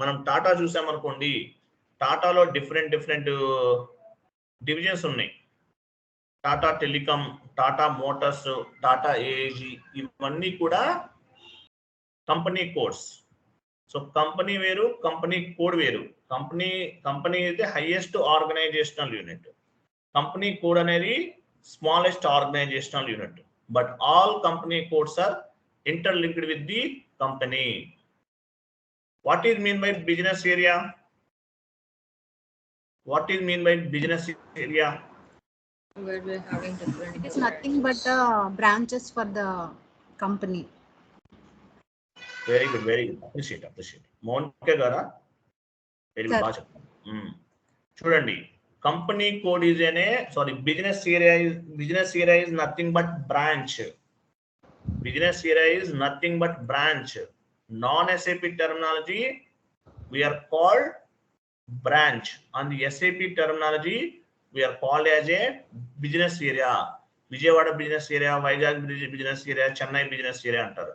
మనం టాటా చూసామనుకోండి, టాటాలో different divisions ఉన్నాయి. Tata Telecom, Tata Motors, Tata AIG, ఇవన్నీ కూడా company codes. So company వేరు, కంపెనీ కోడ్ వేరు. కంపెనీ అయితే highest organisational unit, company code అనేది smallest organisational unit. But all company codes are interlinked with the company. What is mean by business area? Where we're having different. It is nothing but branches for the company. Very good, very good. Appreciate. Mounika గారా, very good, Sir. బాగా చెప్తాను. చూడండి, company code is business area is nothing but branch. Business area is nothing but branch. Non-SAP terminology, we are called branch. On the SAP terminology, we are called as a business area. Vijayawada business area, Vizag business area, Chennai business area అంటారు.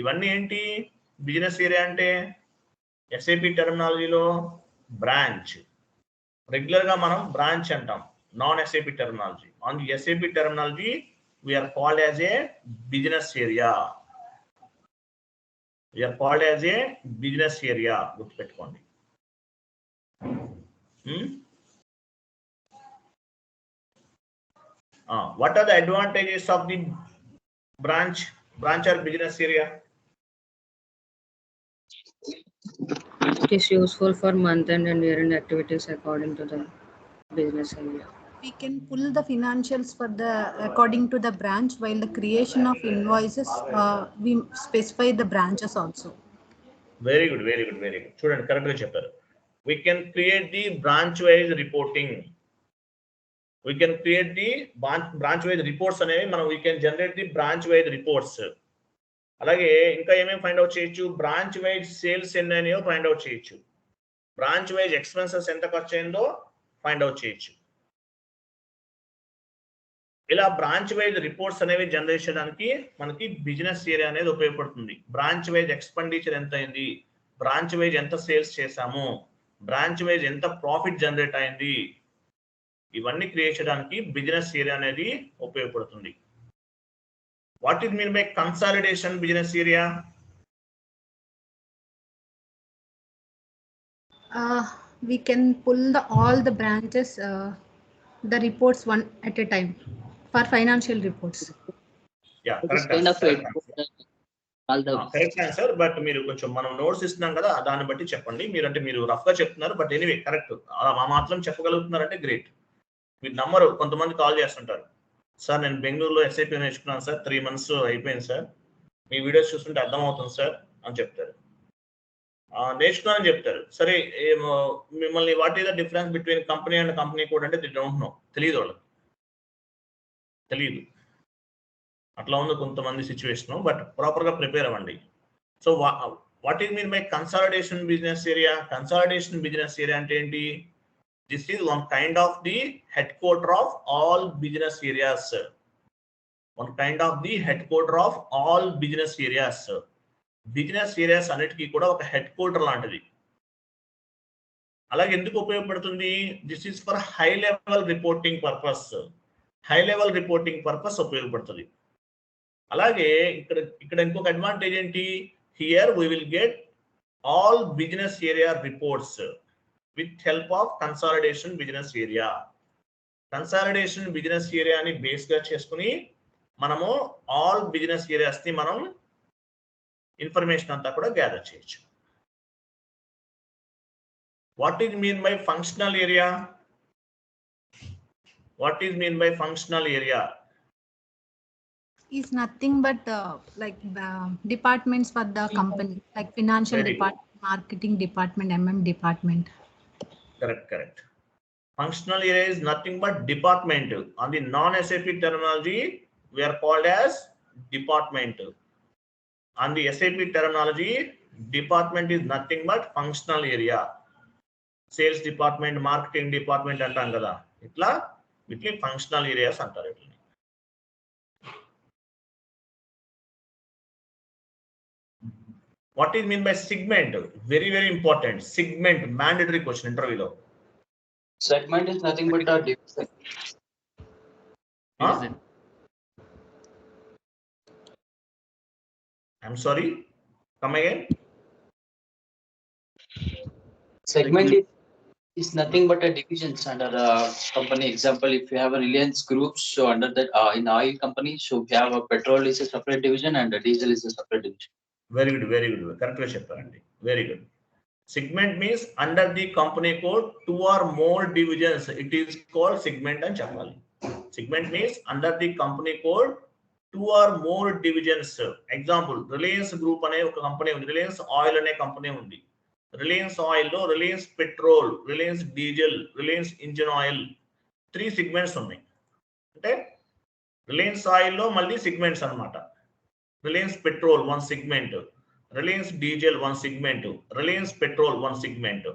ఇవన్నీ ఏంటి? Business area అంటే SAP టెర్మినాలజీలో branch. Regular గా మనం branch అంటాం, non SAP terminology. On the SAP terminology we are called as a business area. గుర్తుపెట్టుకోండి. What are the advantages of the branch or business area? It is useful for month-end and year-end activities according to the business area. We can pull the financials for the according to the branch, while the creation of invoices, we specify the branches also. Very good. చూడండి, correct గా చెప్పారు. We can create the branch wise reporting. We can create the branch wise reports అనేవి మనం we can generate the branch wise reports. అలాగే ఇంకా ఏమేమి find out చేయొచ్చు? Branch wise sales ఎన్ని అయినాయో ఫైండ్ అవుట్ చేయొచ్చు. బ్రాంచ్ వైజ్ ఎక్స్పెన్సెస్ ఎంత ఖర్చు అయిందో ఫైండ్ అవుట్ చేయొచ్చు. ఇలా బ్రాంచ్ వైజ్ రిపోర్ట్స్ అనేవి జనరేట్ చేయడానికి మనకి బిజినెస్ ఏరియా అనేది ఉపయోగపడుతుంది. బ్రాంచ్ వైజ్ ఎక్స్పెండిచర్ ఎంత అయింది, బ్రాంచ్ వైజ్ ఎంత సేల్స్ చేశాము, బ్రాంచ్ వైజ్ ఎంత ప్రాఫిట్ జనరేట్ అయింది, ఇవన్నీ క్రియేట్ చేయడానికి బిజినెస్ ఏరియా అనేది ఉపయోగపడుతుంది. What is mean by consolidation business area? We can pull all the branches, the reports one at a time for financial reports. Yeah, It's kind of all the correct answer. But మీరు కొంచెం మనం notes ఇస్తున్నాం కదా, దాన్ని బట్టి చెప్పండి. మీరు rough గా చెప్తున్నారు, బట్ ఎనీవే కరెక్ట్. అలా మాత్రం చెప్పగలుగుతున్నారంటే గ్రేట్. మీరు నంబరు కొంతమంది కాల్ చేస్తుంటారు, సార్ నేను బెంగళూరులో SAP నేర్చుకున్నాను సార్, 3 months అయిపోయింది సార్, మీ వీడియోస్ చూస్తుంటే అర్థమవుతుంది సార్ అని చెప్తారు. నేర్చుకున్నానని చెప్తారు. సరే, మిమ్మల్ని what is the difference between company and company code అంటే దే డోంట్ నో, తెలియదు వాళ్ళకి, తెలియదు. అట్లా ఉంది కొంతమంది సిచ్యువేషన్. బట్ ప్రాపర్ గా ప్రిపేర్ అవ్వండి. So what is mean by consolidation business area? Consolidation business area అంటే ఏంటి? This is one kind of the head quarter of all business areas. Business areas అన్నిటికీ కూడా ఒక హెడ్ క్వార్టర్ లాంటిది. అలాగే ఎందుకు ఉపయోగపడుతుంది? This is for high level reporting purpose ఉపయోగపడుతుంది. అలాగే ఇక్కడ ఇంకొక అడ్వాంటేజ్ ఏంటి? Here we will get all business area reports with help of consolidation business area. Consolidation business ఏరియాని బేస్ గా చేసుకుని మనము ఆల్ బిజినెస్ ఏరియాస్ ని మనం ఇన్ఫర్మేషన్ అంతా కూడా గ్యాదర్ చేయొచ్చు. What is mean by functional area? Is nothing but departments for the company, like financial Very good. department, marketing department, department. Correct. Functional area is nothing but department. On the non-SAP terminology, we are called as department. On the SAP terminology, department is nothing but functional area. Sales department, marketing department అంటాం కదా, ఇట్లా వీటిని functional areas అంటారు. What is mean by segment? Very important. Segment, mandatory question interview lo. segment is nothing but a division. Huh? I'm sorry, come again. Segment is nothing but a divisions under a company. Example, if you have a Reliance Group, so under that in oil company, so we have a petrol is a separate division and a diesel is a separate division. Very good. Correct గా చెప్పారండి. Very good. Segment means under the company code 2 or more divisions, it is called segment అని చెప్పాలి. Segment means under the company code 2 or more divisions. Example Reliance group అనే ఒక company ఉంది, Reliance oil అనే company ఉంది. Reliance oil లో Reliance petrol, Reliance diesel, Reliance engine oil 3 segments ఉన్నాయి. అంటే రిలయన్స్ ఆయిల్ లో మళ్ళీ సెగ్మెంట్స్ అన్నమాట. Reliance petrol 1 segment, Reliance diesel 1 segment, Reliance petrol 1 segment.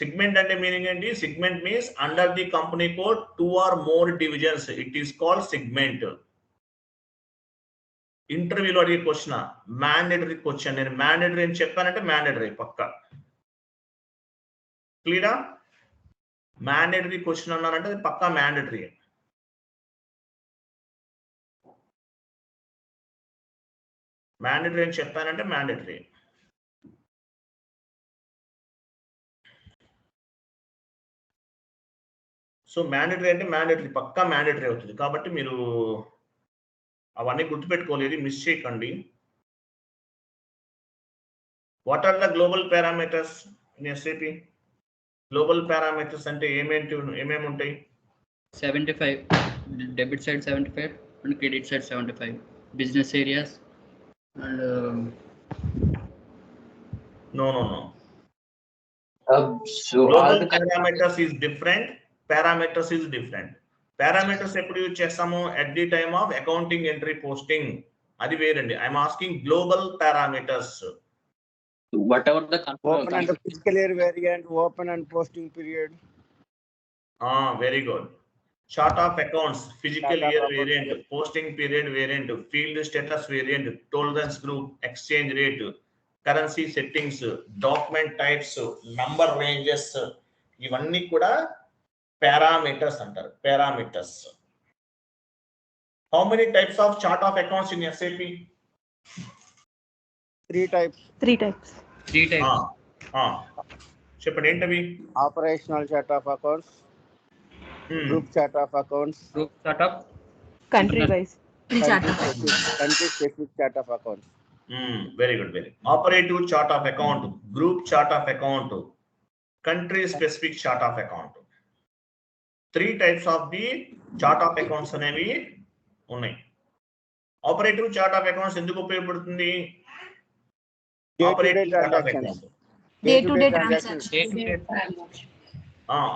Segment అంటే మీనింగ్ ఏంటి? Segment means under the company code 2 or more divisions. It is called segment. ఇంటర్వ్యూలో అడిగే question mandatory question. నేను మ్యాండేటరీ అని చెప్పానంటే మ్యాండేటరీ పక్క. క్లియరా? మ్యాండేటరీ క్వశ్చన్ అన్నారంటే అది పక్కా మ్యాండేటరీ. మ్యాండేటరీ అని చెప్పానంటే మ్యాండేటరీ. సో మ్యాండేటరీ అంటే మ్యాండేటరీ, పక్కా మ్యాండేటరీ అవుతుంది. కాబట్టి మీరు అవన్నీ గుర్తుపెట్టుకోలేదు, మిస్ చేయకండి. What are the global parameters in SAP? Global parameters అంటే ఏమేమి ఉంటాయి? 75 debit side 75 and credit side 75 business areas and No. So all Global the parameters is different. Parameters is different. Parameters ఎప్పుడు యూజ్ చేస్తాము? at the time of accounting entry posting. అది వేరండి. I'm asking global parameters. whatever the Open and fiscal year variant, open and posting period. Very good. Chart of accounts, physical year variant, posting period variant, field status variant, tolerance group, exchange rate, currency settings, document types, number ranges, ఇవన్నీ కూడా parameters అంటారు. Parameters. How many types of chart of accounts in SAP? 3 types. 3 types. 3 types. చెప్పండి ఏంటవి? Operational chart of accounts, group chart of accounts, Group startup. Country wise. country specific chart of accounts. Very good. Very operative chart of account, group chart of account, country specific chart of account. 3 types of the chart of accounts అనేవి ఉన్నాయి. Operative chart of accounts ఎందుకు ఉపయోగపడుతుంది? Operative chart of account Day-to-day transactions.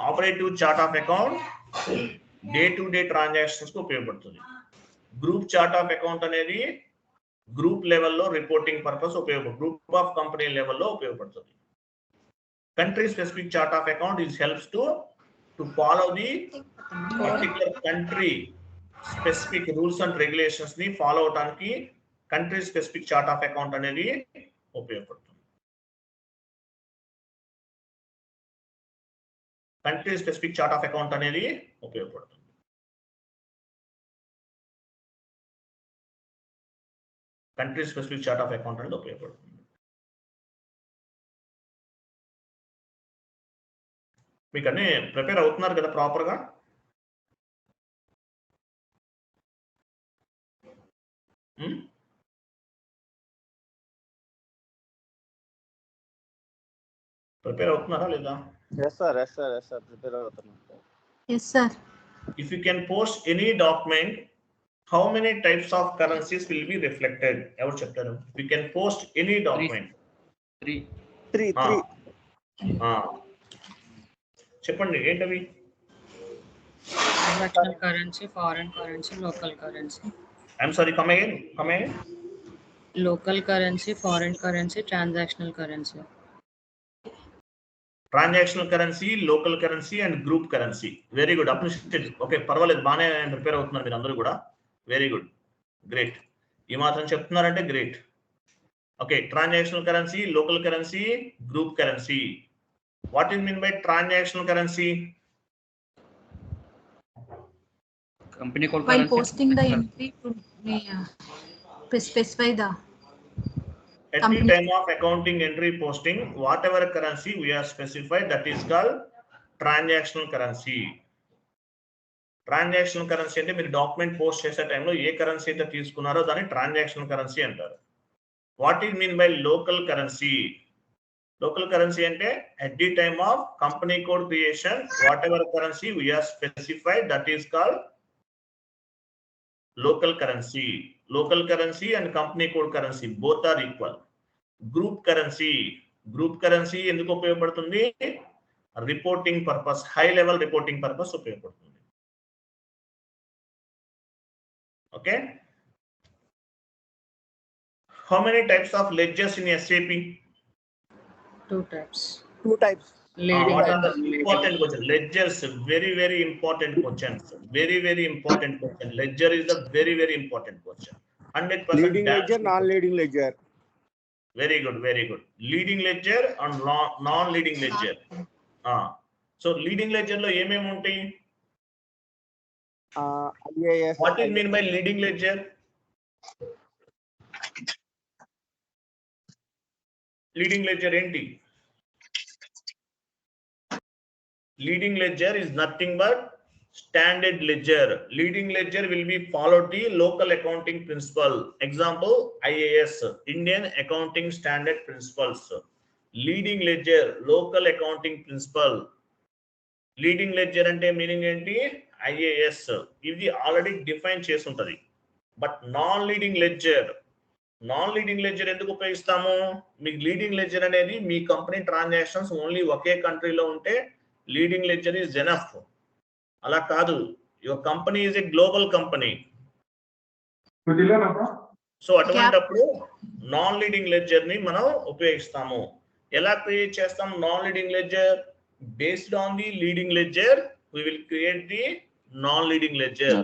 Operative chart of account day to day transactions కు ఉపయోగపడుతుంది. Group chart of account అనేది group లెవెల్లో reporting purpose ఉపయోగపడుతుంది, group of company లెవెల్లో ఉపయోగపడుతుంది. Country specific chart of account is helps to follow the particular country specific rules and regulations ని follow అవడానికి country specific chart of account అనేది ఉపయోగపడుతుంది. Country specific chart of account అనేది ఉపయోగపడుతుంది. Country specific chart of account అనేది ఉపయోగపడుతుంది. మీకు అన్ని ప్రిపేర్ అవుతున్నారు కదా ప్రాపర్గా? ప్రిపేర్ అవుతున్నారా లేదా? Yes sir, prepare అవుతున్నాం. Yes, sir. If you can post any document, how many types of currencies will be reflected? ఎవరు చెప్తారు? If you can post any document. 3. 3. చెప్పండి ఏంటవి? Transactional currency, foreign currency, local currency. I'm sorry, come again. Local currency, foreign currency, transactional currency. Transactional currency, local currency and group currency. Very good, appreciate. Okay, పర్వాలేదు, బాగానే prepare అవుతున్నారు మీరు అందరూ కూడా. Very good, great. ఈ మాత్రం చెప్తున్నారంటే great. Okay, transactional currency, local currency, group currency. What is mean by transactional currency? Company code While currency. posting the entry to specify the At the time of accounting entry posting, whatever currency we have specified, that is called transactional currency. Transactional currency అంటే మీరు document post చేసే టైంలో ఏ currency అయితే తీసుకున్నారో దాన్ని transactional currency అంటారు. What is mean by local currency? Local currency అంటే at the time of company code creation, whatever currency we have specified, that is called local currency. local currency and company code currency, both are equal. Group currency ఎందుకు ఉపయోగపడుతుంది? Reporting purpose, high level reporting purpose ఉపయోగపడుతుంది. Okay, how many types of ledgers in SAP? 2 types. Leading What and are the non-leading. important questions? Ledgers, very important questions. Very important question. Ledger is a very important question. 100% Leading ledger, non-leading ledger. Very good. Leading ledger and non-leading ledger. So leading ledger లో ఏమేమి ఉంటాయి? IAS. What is mean by leading ledger? Leading ledger ఏంటి? Leading ledger is nothing but standard ledger. Leading ledger will be followed the local accounting principle. Example, IAS, Indian Accounting Standard Principles. Leading ledger, local accounting principle. Leading ledger అంటే meaning ఏంటి? IAS. ఇది already define చేసి ఉంటుంది. But non leading ledger ఎందుకు ఉపయోగిస్తాము? మీకు leading ledger అనేది మీ కంపెనీ ట్రాన్సాక్షన్స్ ఓన్లీ ఒకే కంట్రీలో ఉంటే లీడింగ్ లెడ్జర్ ఈజ్ ఎనఫ్. అలా కాదు, your company is a global company. So అటువంటిప్పుడు నాన్ లీడింగ్ లెడ్జర్ ని మనం ఉపయోగిస్తాము. ఎలా క్రియేట్ చేస్తాం non leading ledger? Based on the leading ledger we will create the non leading ledger.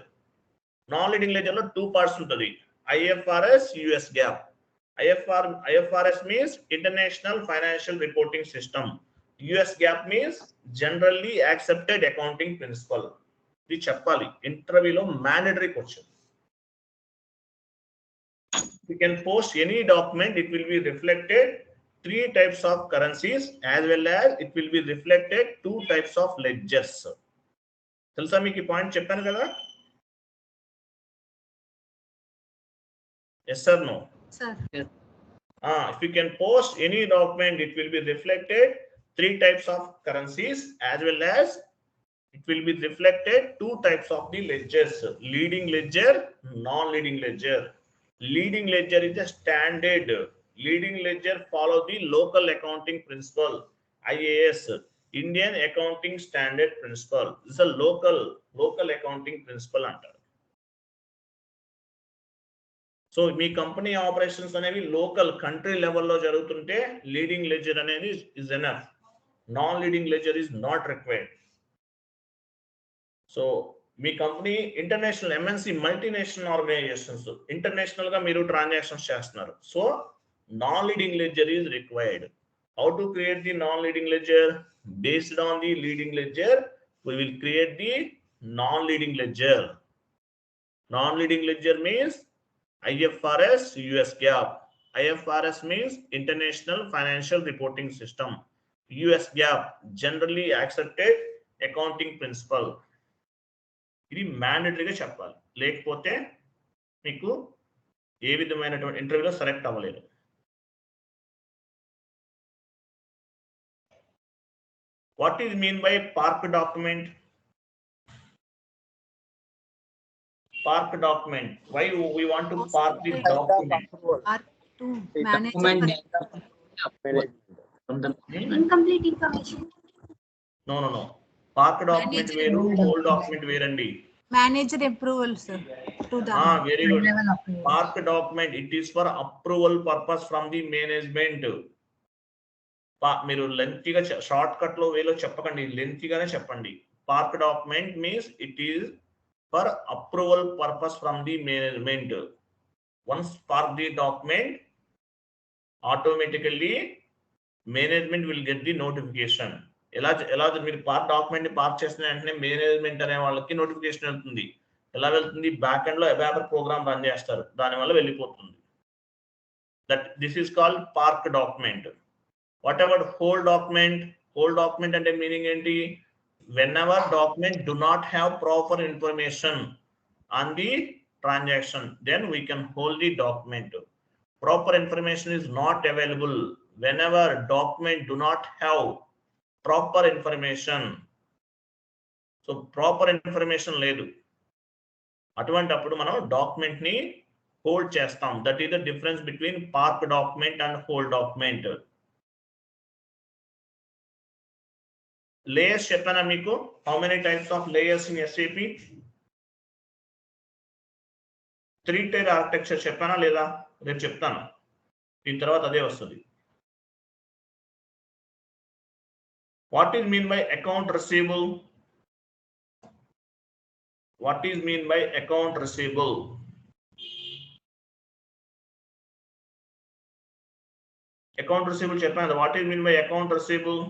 Non leading ledger లో 2 parts ఉంటుంది, IFRS, US GAAP. IFRS means International Financial Reporting System. US GAAP means Generally Accepted Accounting Principle. ఇది చెప్పాలి, ఇంటర్వ్యూలో mandatory question. You can post any document, it will be reflected 3 types of currencies as well as it will be reflected 2 types of ledgers. తెలుసా మీకు ఈ point చెప్పాను కదా? Yes or no? sir. If you can post any document, it will be reflected 3 types of currencies as well as it will be reflected 2 types of the ledgers, leading ledger, non-leading ledger. Leading ledger is a standard. Leading ledger follow the local accounting principle, IAS, Indian Accounting Standard Principle. This is a local accounting principle అంటారు. So మీ company operations అనేవి local country లెవెల్లో జరుగుతుంటే leading ledger అనేది is enough. Non leading ledger is not required. So మీ company international MNC multinational organizations, international గా మీరు transactions చేస్తున్నారు. So non leading ledger is required. How to create the non leading ledger? Based on the leading ledger we will create the non leading ledger. Non leading ledger means IFRS, US GAAP. IFRS means International Financial Reporting System. US GAAP, Generally Accepted Accounting Principle. ఇది మ్యాండేటరీగా చెప్పాలి, లేకపోతే మీకు ఏ విధమైనటువంటి ఇంటర్వ్యూలో select అవ్వలేదు. What is mean by park document? Park document. Why we want to park the document? Are to manage Document from the incomplete information. No. Park document Manager వేరు, approval. whole document వేరండి. Manager approval, sir. To the Very good. level approval. Park document, it is for approval purpose from the management. మీరు లెంతీగా short cut లో వేలో చెప్పకండి, లెంతీగానే చెప్పండి. Park document means it is for approval purpose from the management. Once park the document, automatically management will get the notification. ఎలా మీరు park document ని park చేసిన వెంటనే మేనేజ్మెంట్ అనే వాళ్ళకి నోటిఫికేషన్ వెళ్తుంది. ఎలా వెళ్తుంది? బ్యాక్ ఎండ్ లో అబాబర్ ప్రోగ్రామ్ రన్ చేస్తారు, దానివల్ల వెళ్ళిపోతుంది. That this is called park document. What about whole document అంటే మీనింగ్ ఏంటి? whenever document do not have proper information on the transaction, then we can hold the document. Proper information is not available. Whenever document do not have proper information, so proper information లేదు, అటువంటప్పుడు మనం document ని hold చేస్తాం. That is the difference between park document and hold document. Layers చెప్పానా మీకు? How many types of layers in SAP? 3-tier architecture చెప్పానా లేదా? రేపు చెప్తాను. దీని తర్వాత అదే వస్తుంది. What is mean by account receivable? What is mean by account receivable? Account receivable చెప్పాను. What is mean by account receivable?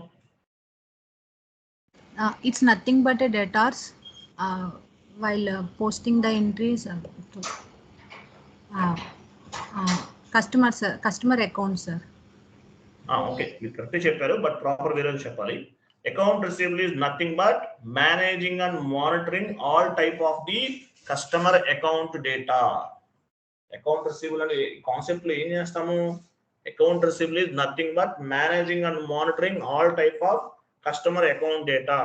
It's nothing but a debtors while posting the entries customer accounts, sir. Okay, మీరు correct చెప్పారు, but proper వేరే చెప్పాలి. Account receivable is nothing but managing and monitoring all type of the customer account data. Account receivable అనే concept లో ఏం చేస్తాము? Account receivable is nothing but managing and monitoring all type of customer account data.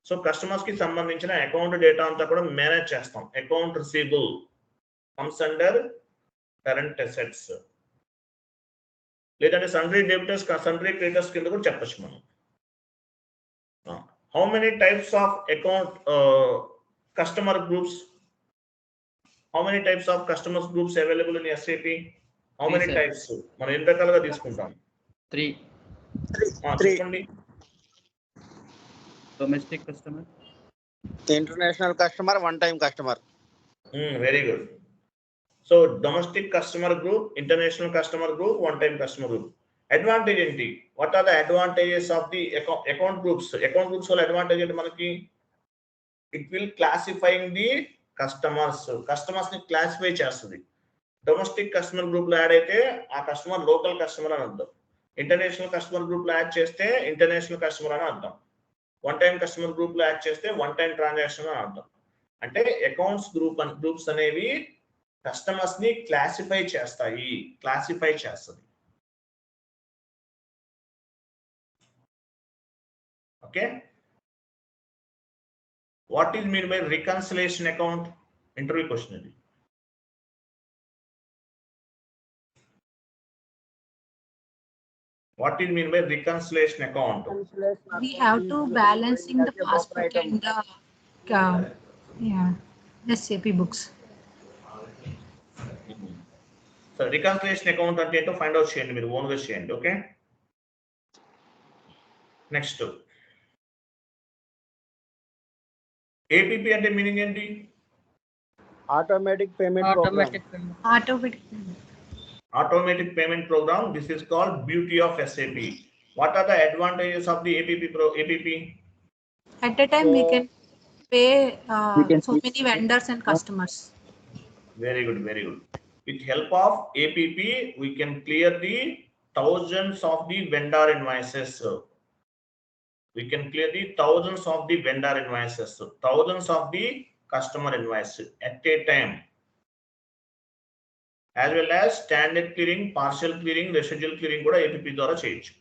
So customers కి సంబంధించిన account data అంతా కూడా manage చేస్తాం. Account receivable comes under current assets, లేదంటే సన్రీ డెబిటర్స్, సన్రీ క్రెడిటర్స్ కింద కూడా చెప్పచ్చు మనం. How many types of account customer groups? How many types of customers groups available in SAP? How many types? మనం ఎన్ని రకాలుగా తీసుకుంటాం? 3. చెప్పండి. Domestic customer, international customer, one time customer. Very good. So domestic customer group, international customer group, one time customer group. Advantage ఏంటి? What are the advantages of the account groups? Account groups వల్ల advantage ఏంటి మనకి? It will classifying the customers ని classify చేస్తుంది. Domestic customer group లో add అయితే ఆ customer local customer అని అర్థం. ఇంటర్నేషనల్ కస్టమర్ గ్రూప్ లో యాడ్ చేస్తే ఇంటర్నేషనల్ కస్టమర్ అని అర్థం. వన్ టైం కస్టమర్ గ్రూప్ లో యాడ్ చేస్తే వన్ టైం ట్రాన్సాక్షన్ అని అర్థం. అంటే అకౌంట్స్ గ్రూప్స్ అనేవి కస్టమర్స్ ని క్లాసిఫై చేస్తుంది. Okay, what is mean by reconciliation account? Interview question ఇది. What is mean by reconciliation account? We have to balancing the passbook and the SAP books. So reconciliation account అంటే ఏంటో find out చేయండి, మీరు ఓన్గా చేయండి. Okay, next APP అంటే meaning ఏంటి? Automatic payment Automatic payment program. This is called beauty of SAP. What are the advantages of the APP? At a time, we can pay so many vendors and customers. Very good, very good. With help of APP, we can clear the thousands of the vendor invoices. We can clear the thousands of the vendor invoices, thousands of the customer invoices at a time. As well as standard clearing, partial clearing, residual clearing కూడా APP ద్వారా చేయొచ్చు.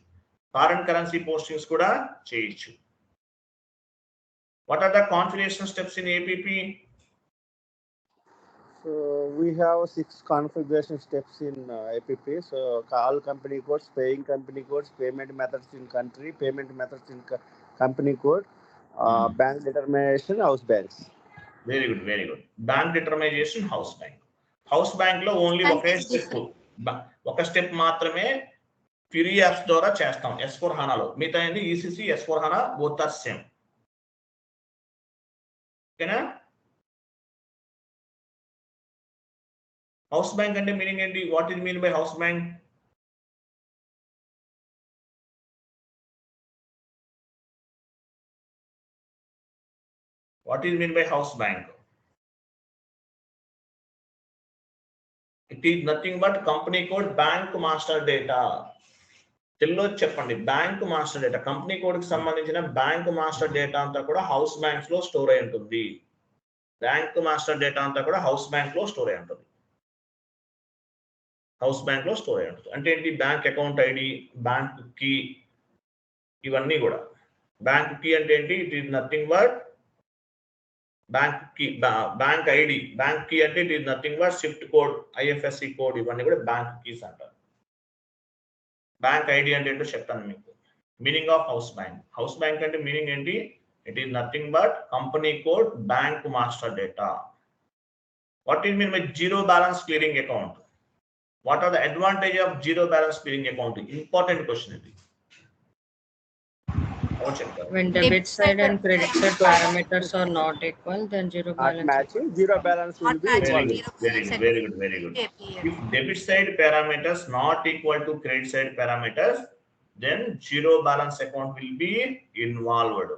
Foreign currency postings కూడా చేయొచ్చు. What are the configuration steps in APP? So we have 6 configuration steps in APP. So all company codes, paying company codes, payment methods in country, payment methods in company code, bank determination, house banks. Very good, very good. Bank determination, house bank. House bank లో only ఒక step మాత్రమే fury apps ద్వారా చేస్తాం S/4HANAలో. మిగతా ECC, S/4HANA both are same. ఓకేనా? House bank అంటే meaning ఏంటి? What is mean by house bank? What is mean by house bank? It is nothing but company code, bank master data. తెలుగులో చెప్పండి. Bank master data, company code కి సంబంధించిన bank master data అంతా కూడా house banks లో store అయి ఉంటుంది. Bank master data అంతా కూడా హౌస్ బ్యాంక్ లో స్టోర్ అయి ఉంటుంది. అంటే ఏంటి? Bank account ID, bank key, ఇవన్నీ కూడా. బ్యాంక్ కీ అంటే ఏంటి? It is nothing but bank ID, bank key అంటే it is nothing but SWIFT code, IFSC code, ఇవన్నీ కూడా బ్యాంక్ కీస్ అంటారు. బ్యాంక్ ఐడి అంటే ఏంటో చెప్తాను మీకు. Meaning of house bank. House bank అంటే మీనింగ్ ఏంటి? It is nothing but company code, bank master data. What is mean by zero balance clearing account? What are the advantage of zero balance clearing account? Important question ఇది. When debit side and credit side parameters are not equal, then zero Not balance. matching, zero balance will be Not matching. equal. Very good. If debit side parameters not equal to credit side parameters, then zero balance account will be involved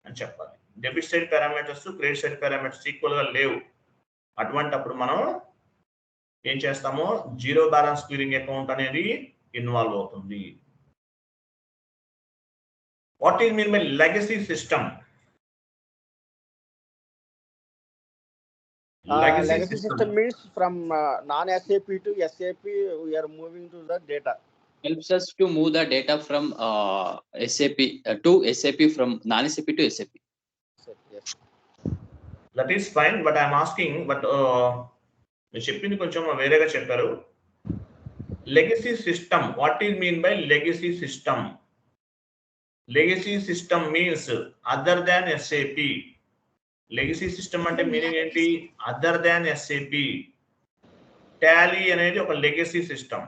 అని చెప్పాలి. Debit side parameters credit side parameters equal గా లేవు, అటువంటప్పుడు మనం ఏం చేస్తామో zero balance clearing account అనేది involve అవుతుంది. What is mean by legacy system? Legacy system means from non-SAP to SAP, we are moving to the data. Helps us to move the data from SAP to SAP, from non-SAP to SAP. Yes. That is fine, but I'm asking, but మీరు చెప్పింది కొంచెం వేరేగా చెప్పారు. Legacy system, what is mean by legacy system? Legacy system means other than SAP. Legacy system అంటే meaning ఏంటి? Other than SAP. Tally అనేది ఒక legacy system,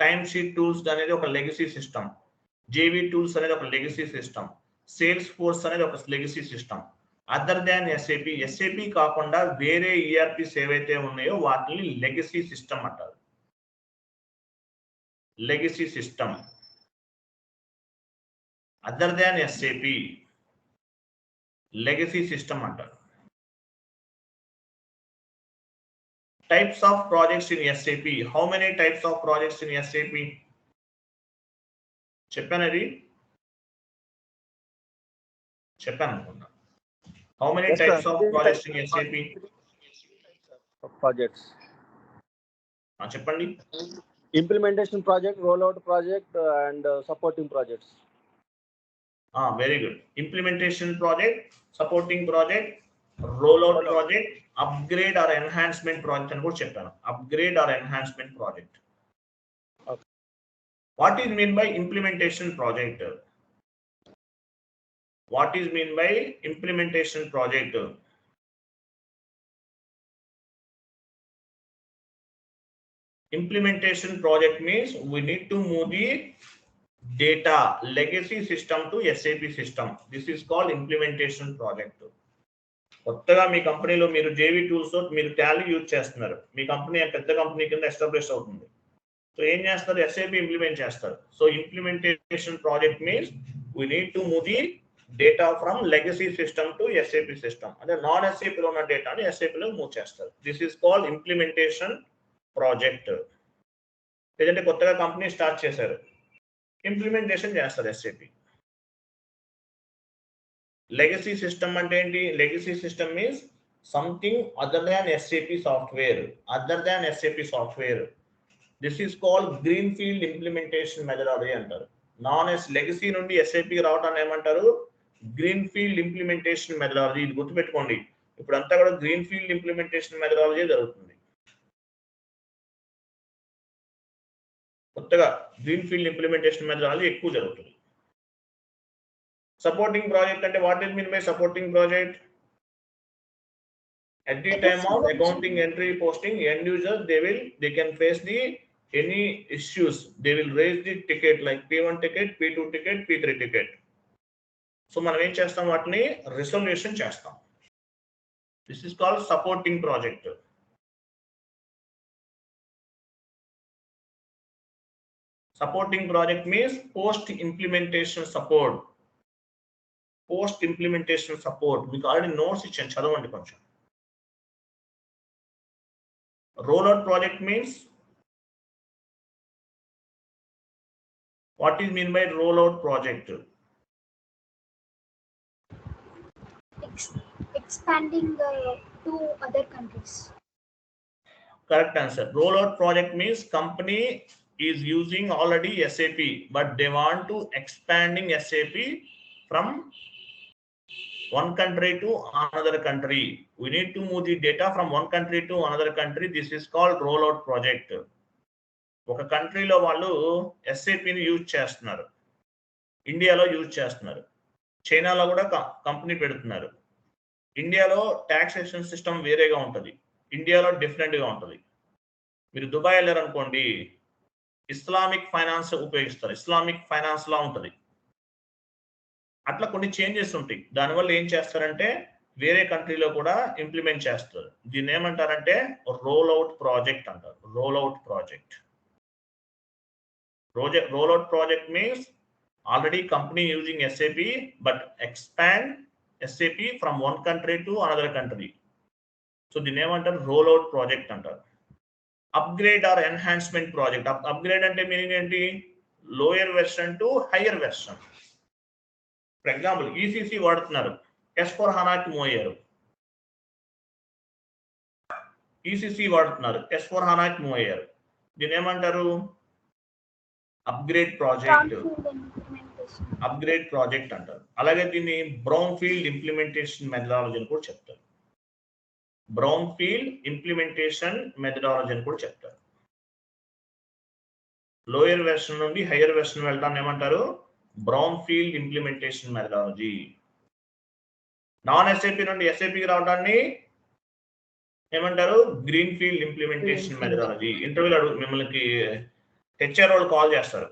time sheet tools అనేది ఒక లెగసీ సిస్టమ్, జేవీ టూల్స్ అనేది ఒక లెగసీ సిస్టమ్, సేల్స్ ఫోర్స్ అనేది ఒక legacy system. Other than SAP కాకుండా వేరే ERPs ఏవైతే ఉన్నాయో వాటిని లెగసీ సిస్టమ్ అంటారు. Legacy system other than SAP legacy system అంటారు. Types of projects in SAP. How many types of projects in SAP? చెప్పాను అనుకుంటా. How many Yes, types sir. Of projects in SAP? Projects. చెప్పండి. Implementation project, rollout project, and supporting projects. Very good. Implementation project, supporting project, rollout project, upgrade or enhancement project అని కూడా చెప్పాను. Upgrade or enhancement project. What is mean by implementation project? What is mean by implementation project? Implementation project means we need to move the data legacy system to SAP system. This is called implementation project. కొత్తగా మీ కంపెనీలో మీరు JV tools మీరు Tally use చేస్తున్నారు, మీ company పెద్ద company కింద establish అవుతుంది. So ఏం చేస్తారు? SAP ఇంప్లిమెంట్ చేస్తారు. So implementation project means we need to move the data from legacy system to SAP system. అంటే నాన్ SAP లో ఉన్న డేటాని SAP లో మూవ్ చేస్తారు. This is called implementation project. లేదంటే కొత్తగా కంపెనీ స్టార్ట్ చేశారు, ఇంప్లిమెంటేషన్ చేస్తారు SAP. లెగసీ సిస్టమ్ అంటే ఏంటి? Legacy system means something other than SAP software. Other than SAP software. This is called green field implementation methodology అంటారు. Legacy నుండి SAP రావడాన్ని ఏమంటారు? Green field implementation methodology. ఇది గుర్తుపెట్టుకోండి. ఇప్పుడంతా కూడా గ్రీన్ ఫీల్డ్ ఇంప్లిమెంటేషన్ మెథడాలజీ జరుగుతుంది. కొత్తగా గ్రీన్ ఫీల్డ్ ఇంప్లిమెంటేషన్ మెథడాలజీ ఎక్కువ జరుగుతుంది. సపోర్టింగ్ ప్రాజెక్ట్ అంటే what is mean by supporting project? at the time of accounting entry posting, end user they can face any issues. They will raise the ticket like P1 ticket, P2 ticket, P3 ticket. So మనం ఏం చేస్తాం? వాటిని resolution చేస్తాం. This is called supporting project. Supporting project means post implementation support. Post implementation support. మీకు already notes ఇచ్చాను, చదవండి కొంచెం. Rollout project means what is mean by rollout project? Expanding to other countries. Correct answer. Rollout project means company is using already SAP, but they want to expanding SAP from one country to another country. We need to move the data from one country to another country. This is called rollout project. ఒక కంట్రీలో వాళ్ళు ఎస్ఏపిని use చేస్తున్నారు, ఇండియాలో use చేస్తున్నారు, చైనాలో కూడా company పెడుతున్నారు. ఇండియాలో టాక్సేషన్ సిస్టమ్ వేరేగా ఉంటుంది, ఇండియాలో డిఫరెంట్గా ఉంటుంది. మీరు దుబాయ్ వెళ్ళారనుకోండి, ఇస్లామిక్ ఫైనాన్స్ ఉపయోగిస్తారు, ఇస్లామిక్ ఫైనాన్స్ లా ఉంటుంది. అట్లా కొన్ని చేంజెస్ ఉంటాయి. దానివల్ల ఏం చేస్తారంటే వేరే కంట్రీలో కూడా ఇంప్లిమెంట్ చేస్తారు. దీన్ని ఏమంటారంటే రోల్ అవుట్ ప్రాజెక్ట్ అంటారు. Roll out project. Roll out project means already company using SAP but expand SAP from one country to another country. So దీన్ని ఏమంటారు? రోల్ అవుట్ ప్రాజెక్ట్ అంటారు. Upgrade or enhancement project. Upgrade అంటే meaning ఏంటి? Lower version to higher version. For example ECC వాడుతున్నారు, S/4HANAకి move అయ్యారు. ECC వాడుతున్నారు, S/4HANAకి మూవ్ అయ్యారు. దీని ఏమంటారు? Upgrade project. అప్గ్రేడ్ ప్రాజెక్ట్ అంటారు. అలాగే దీన్ని బ్రౌన్ ఫీల్డ్ ఇంప్లిమెంటేషన్ మెథడాలజీ అని కూడా చెప్తారు. బ్రౌన్ ఫీల్డ్ ఇంప్లిమెంటేషన్ మెథడాలజీ అని కూడా చెప్తారు. లోయర్ వెర్షన్ నుండి హయ్యర్ వెర్షన్ వెళ్ళటాన్ని ఏమంటారు? Brown field implementation methodology. Non SAP నుండి ఎస్ఏపికి రావడాన్ని ఏమంటారు? Green field implementation methodology. ఇంటర్వ్యూలో మిమ్మల్ని హెచ్ఆర్ వాళ్ళు కాల్ చేస్తారు,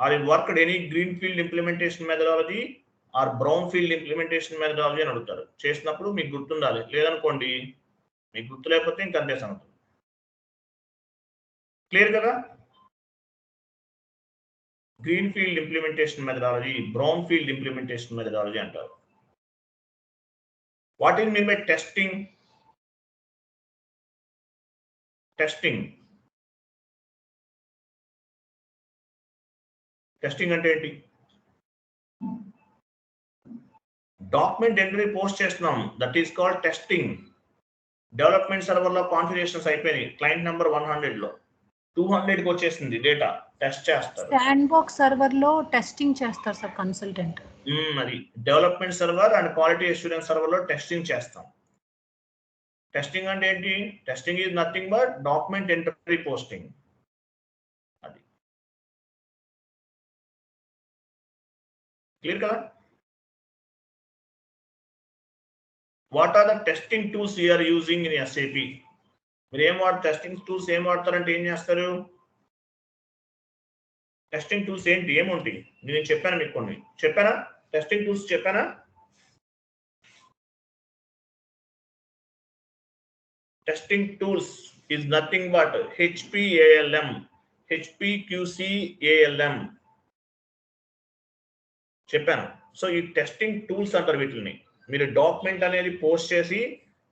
are you worked any green field implementation methodology or brown field implementation methodology అని అడుగుతారు. చేసినప్పుడు మీకు గుర్తుండాలి, లేదనుకోండి మీకు గుర్తు లేకపోతే ఇంకంతే సంగతి. క్లియర్ కదా? Green field implementation methodology, brown field implementation methodology అంటారు. What is mean by testing? Testing testing అంటే ఏంటి? డాక్యుమెంట్ ఎంట్రీ పోస్ట్ చేస్తున్నాం, that is called testing. Development సర్వర్లో కాన్ఫిగరేషన్స్ అయిపోయినాయి, క్లయింట్ నెంబర్ 100లో 200కి వచ్చేసింది డేటా, టెస్ట్ చేస్తారు. శాండ్ బాక్స్ సర్వర్ లో టెస్టింగ్ చేస్తారు సార్ కన్సల్టెంట్. అది development server and quality assurance server లో టెస్టింగ్ చేస్తాం. టెస్టింగ్ అంటే ఏంటి? Testing is nothing but document entry posting. అది క్లియర్ కదా? What are the testing tools you are using in SAP? మీరు ఏం టెస్టింగ్ టూల్స్ ఏం వాడతారంటే ఏం చేస్తారు? టెస్టింగ్ టూల్స్ ఏంటి, ఏముంటాయి? నేను చెప్పాను, మీకు కొన్ని చెప్పానా? టెస్టింగ్ టూల్స్ చెప్పానా? Testing tools is nothing but HPALM, HPQCALM చెప్పాను. సో ఈ టెస్టింగ్ టూల్స్ అంటారు వీటిని. మీరు డాక్యుమెంట్ అనేది పోస్ట్ చేసి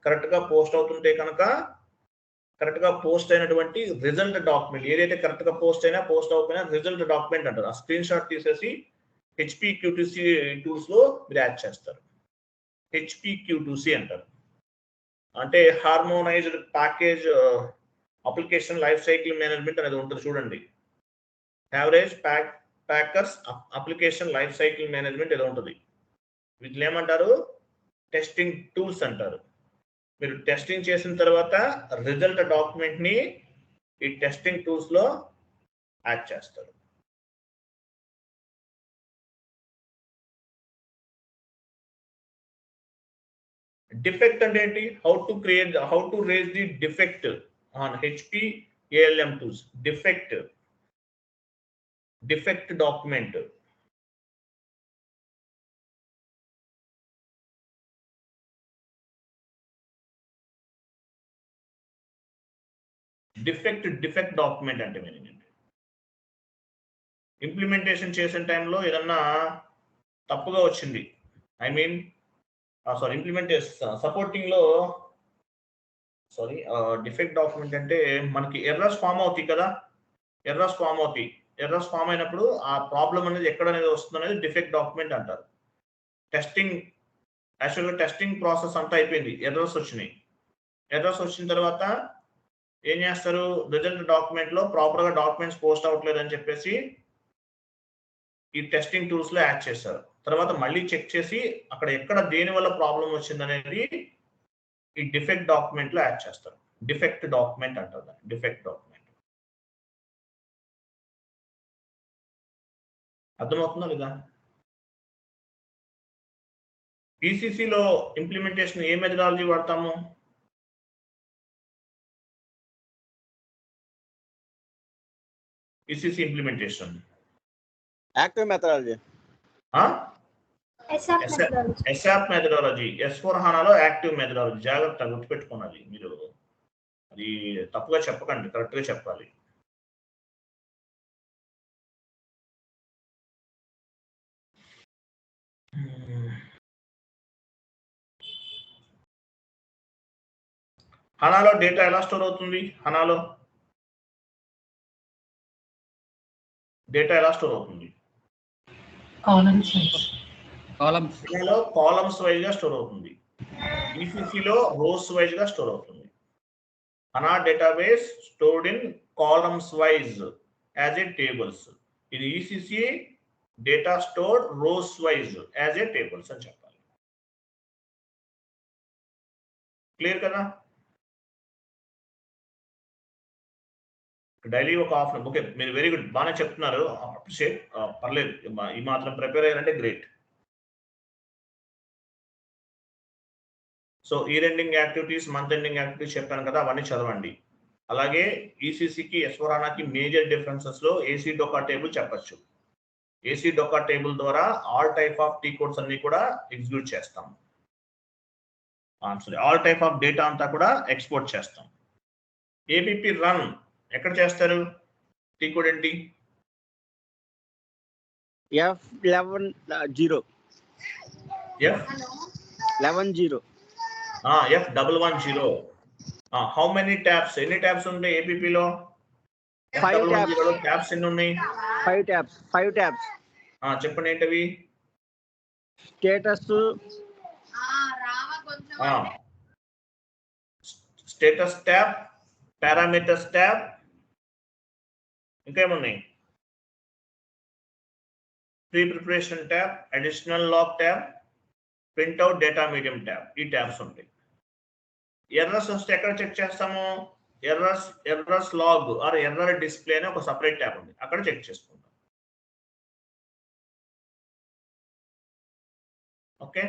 కరెక్ట్ గా పోస్ట్ అవుతుంటే కనుక కరెక్ట్ గా పోస్ట్ అయినటువంటి రిజల్ట్ డాక్యుమెంట్, ఏదైతే కరెక్ట్ గా పోస్ట్ అయినా పోస్ట్ అవ్వకపోయినా రిజల్ట్ డాక్యుమెంట్ అంటారు. ఆ స్క్రీన్ షాట్ తీసేసి HPQTC టూల్స్ లో మీరు యాడ్ చేస్తారు. HPQTC అంటారు. అంటే harmonised package application life cycle management అనేది ఉంటుంది చూడండి. Average packers application life cycle management ఏదో ఉంటుంది. వీటిని ఏమంటారు? టెస్టింగ్ టూల్స్ అంటారు. మీరు టెస్టింగ్ చేసిన తర్వాత రిజల్ట్ డాక్యుమెంట్ ని ఈ టెస్టింగ్ టూల్స్ లో యాడ్ చేస్తారు. డిఫెక్ట్ అంటే ఏంటి? How to raise the defect on HPALM tools. Defect document. Defect document అంటే మీనింగ్ ఏంటి? ఇంప్లిమెంటేషన్ చేసిన టైంలో ఏదన్నా తప్పుగా వచ్చింది, ఐ మీన్ ఇంప్లిమెంటేషన్ సపోర్టింగ్ లో డిఫెక్ట్ డాక్యుమెంట్ అంటే మనకి ఎర్రర్స్ ఫామ్ అవుతాయి కదా, ఎర్రర్స్ ఫామ్ అయినప్పుడు ఆ ప్రాబ్లం అనేది ఎక్కడ అనేది వస్తుంది అనేది డిఫెక్ట్ డాక్యుమెంట్ అంటారు. యాక్చువల్గా టెస్టింగ్ ప్రాసెస్ అంతా అయిపోయింది, ఎర్రర్స్ వచ్చిన తర్వాత ఏం చేస్తారు? రిజల్ట్ డాక్యుమెంట్ లో ప్రాపర్ గా డాక్యుమెంట్స్ పోస్ట్ అవ్వట్లేదు అని చెప్పేసి ఈ టెస్టింగ్ టూల్స్ లో యాడ్ చేస్తారు. తర్వాత మళ్ళీ చెక్ చేసి అక్కడ ఎక్కడ దేని వల్ల ప్రాబ్లం వచ్చింది అనేది ఈ డిఫెక్ట్ డాక్యుమెంట్ లో యాడ్ చేస్తారు. డిఫెక్ట్ డాక్యుమెంట్ అంటారు. డిఫెక్ట్ డాక్యుమెంట్ అర్థమవుతుందా లేదా? ఈసీసీలో ఇంప్లిమెంటేషన్ ఏ మెథడాలజీ వాడతాము? ECC implementation active methodology, ASAP methodology. S/4HANAలో యాక్టివ్ మెథడాలజీ. జాగ్రత్త గుర్తుపెట్టుకోవాలి మీరు, అది తప్పుగా చెప్పకండి, కరెక్ట్ గా చెప్పాలి. హనాలో డేటా ఎలా స్టోర్ అవుతుంది? హనాలో డేటా ఎలా స్టోర్ అవుతుంది? హనాలో కాలమ్స్ వైజ్ గా స్టోర్ అవుతుంది. ఈసీసీలో రోస్ వైజ్ గా స్టోర్ అవుతుంది. HANA database stored in columns wise as a tables. ఇది ECC data stored rows wise as a tables అని చెప్పాలి. క్లియర్ కదా? డైలీ ఒక హాఫ్ ఓకే, మీరు వెరీ గుడ్, బాగానే చెప్తున్నారు, అప్రిషియేట్. పర్లేదు, ఈ మాత్రం ప్రిపేర్ అయ్యారంటే గ్రేట్. సో ఈ ending activities, month ending activities చెప్పాను కదా, అవన్నీ చదవండి. అలాగే ఈసీసీకి S/4HANAకి మేజర్ డిఫరెన్సెస్ లో ఏసీ డోకా టేబుల్ చెప్పచ్చు. ఏసీ డోకా టేబుల్ ద్వారా all type of T codes అన్ని కూడా ఎగ్జిక్యూట్ చేస్తాం. ఆల్ టైప్ ఆఫ్ డేటా అంతా కూడా ఎక్స్పోర్ట్ చేస్తాం. ఏబిపి రన్ ఎక్కడ చేస్తారు? టీ కోడ్ ఏంటి? F11 F110. How many tabs? ఎన్ని ట్యాబ్స్ ఉంటాయి ఏపీపీలో? 5 ట్యాబ్స్ ఎన్ని ఉన్నాయి? 5 ట్యాబ్స్. చెప్పండి ఏంటవి? స్టేటస్ ట్యాబ్, పారామీటర్స్ ట్యాబ్, ఇంకేమున్నాయి? Pre preparation tab, additional log tab, printout data medium tab. ఈ ట్యాబ్స్ ఉంటాయి. ఎర్రర్స్ వస్తే ఎక్కడ చెక్ చేస్తాము? Errors log or error display అని ఒక సపరేట్ ట్యాబ్ ఉంది, అక్కడ చెక్ చేసుకుంటాం. ఓకే,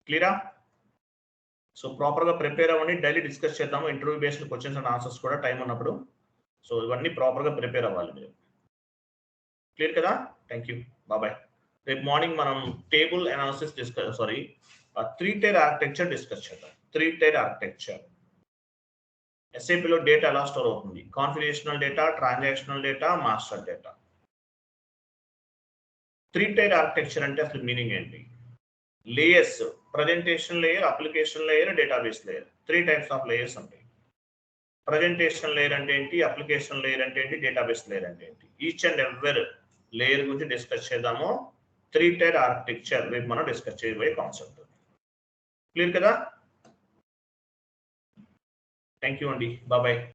క్లియరా? సో ప్రాపర్ గా ప్రిపేర్ అవ్వండి. డైలీ డిస్కస్ చేద్దాము interview based questions and answers కూడా టైం ఉన్నప్పుడు. సో ఇవన్నీ ప్రాపర్ గా ప్రిపేర్ అవ్వాలి మీరు. క్లియర్ కదా? Thank you, bye. రేపు మార్నింగ్ మనం table analysis discuss, sorry 3-tier architecture discuss చేద్దాం. 3-tier architecture. ఎస్ఏపీలో డేటా ఎలా స్టోర్ అవుతుంది? Configurational data, transactional data, master data. 3-tier architecture అంటే అసలు మీనింగ్ ఏంటి? Layers, presentation layer, application layer, database layer. 3 types of layers ఉంటాయి. Presentation layer అంటే ఏంటి? అప్లికేషన్ లేయర్ అంటే ఏంటి? డేటాబేస్ లేయర్ అంటే ఏంటి? ఈచ్ అండ్ ఎవర్ లేయర్ గురించి డిస్కస్ చేద్దాము. 3-tier ఆర్కిటెక్చర్ రేపు మనం డిస్కస్ చేయబోయే కాన్సెప్ట్. క్లియర్ కదా? థ్యాంక్ యూ అండి, బాయ్.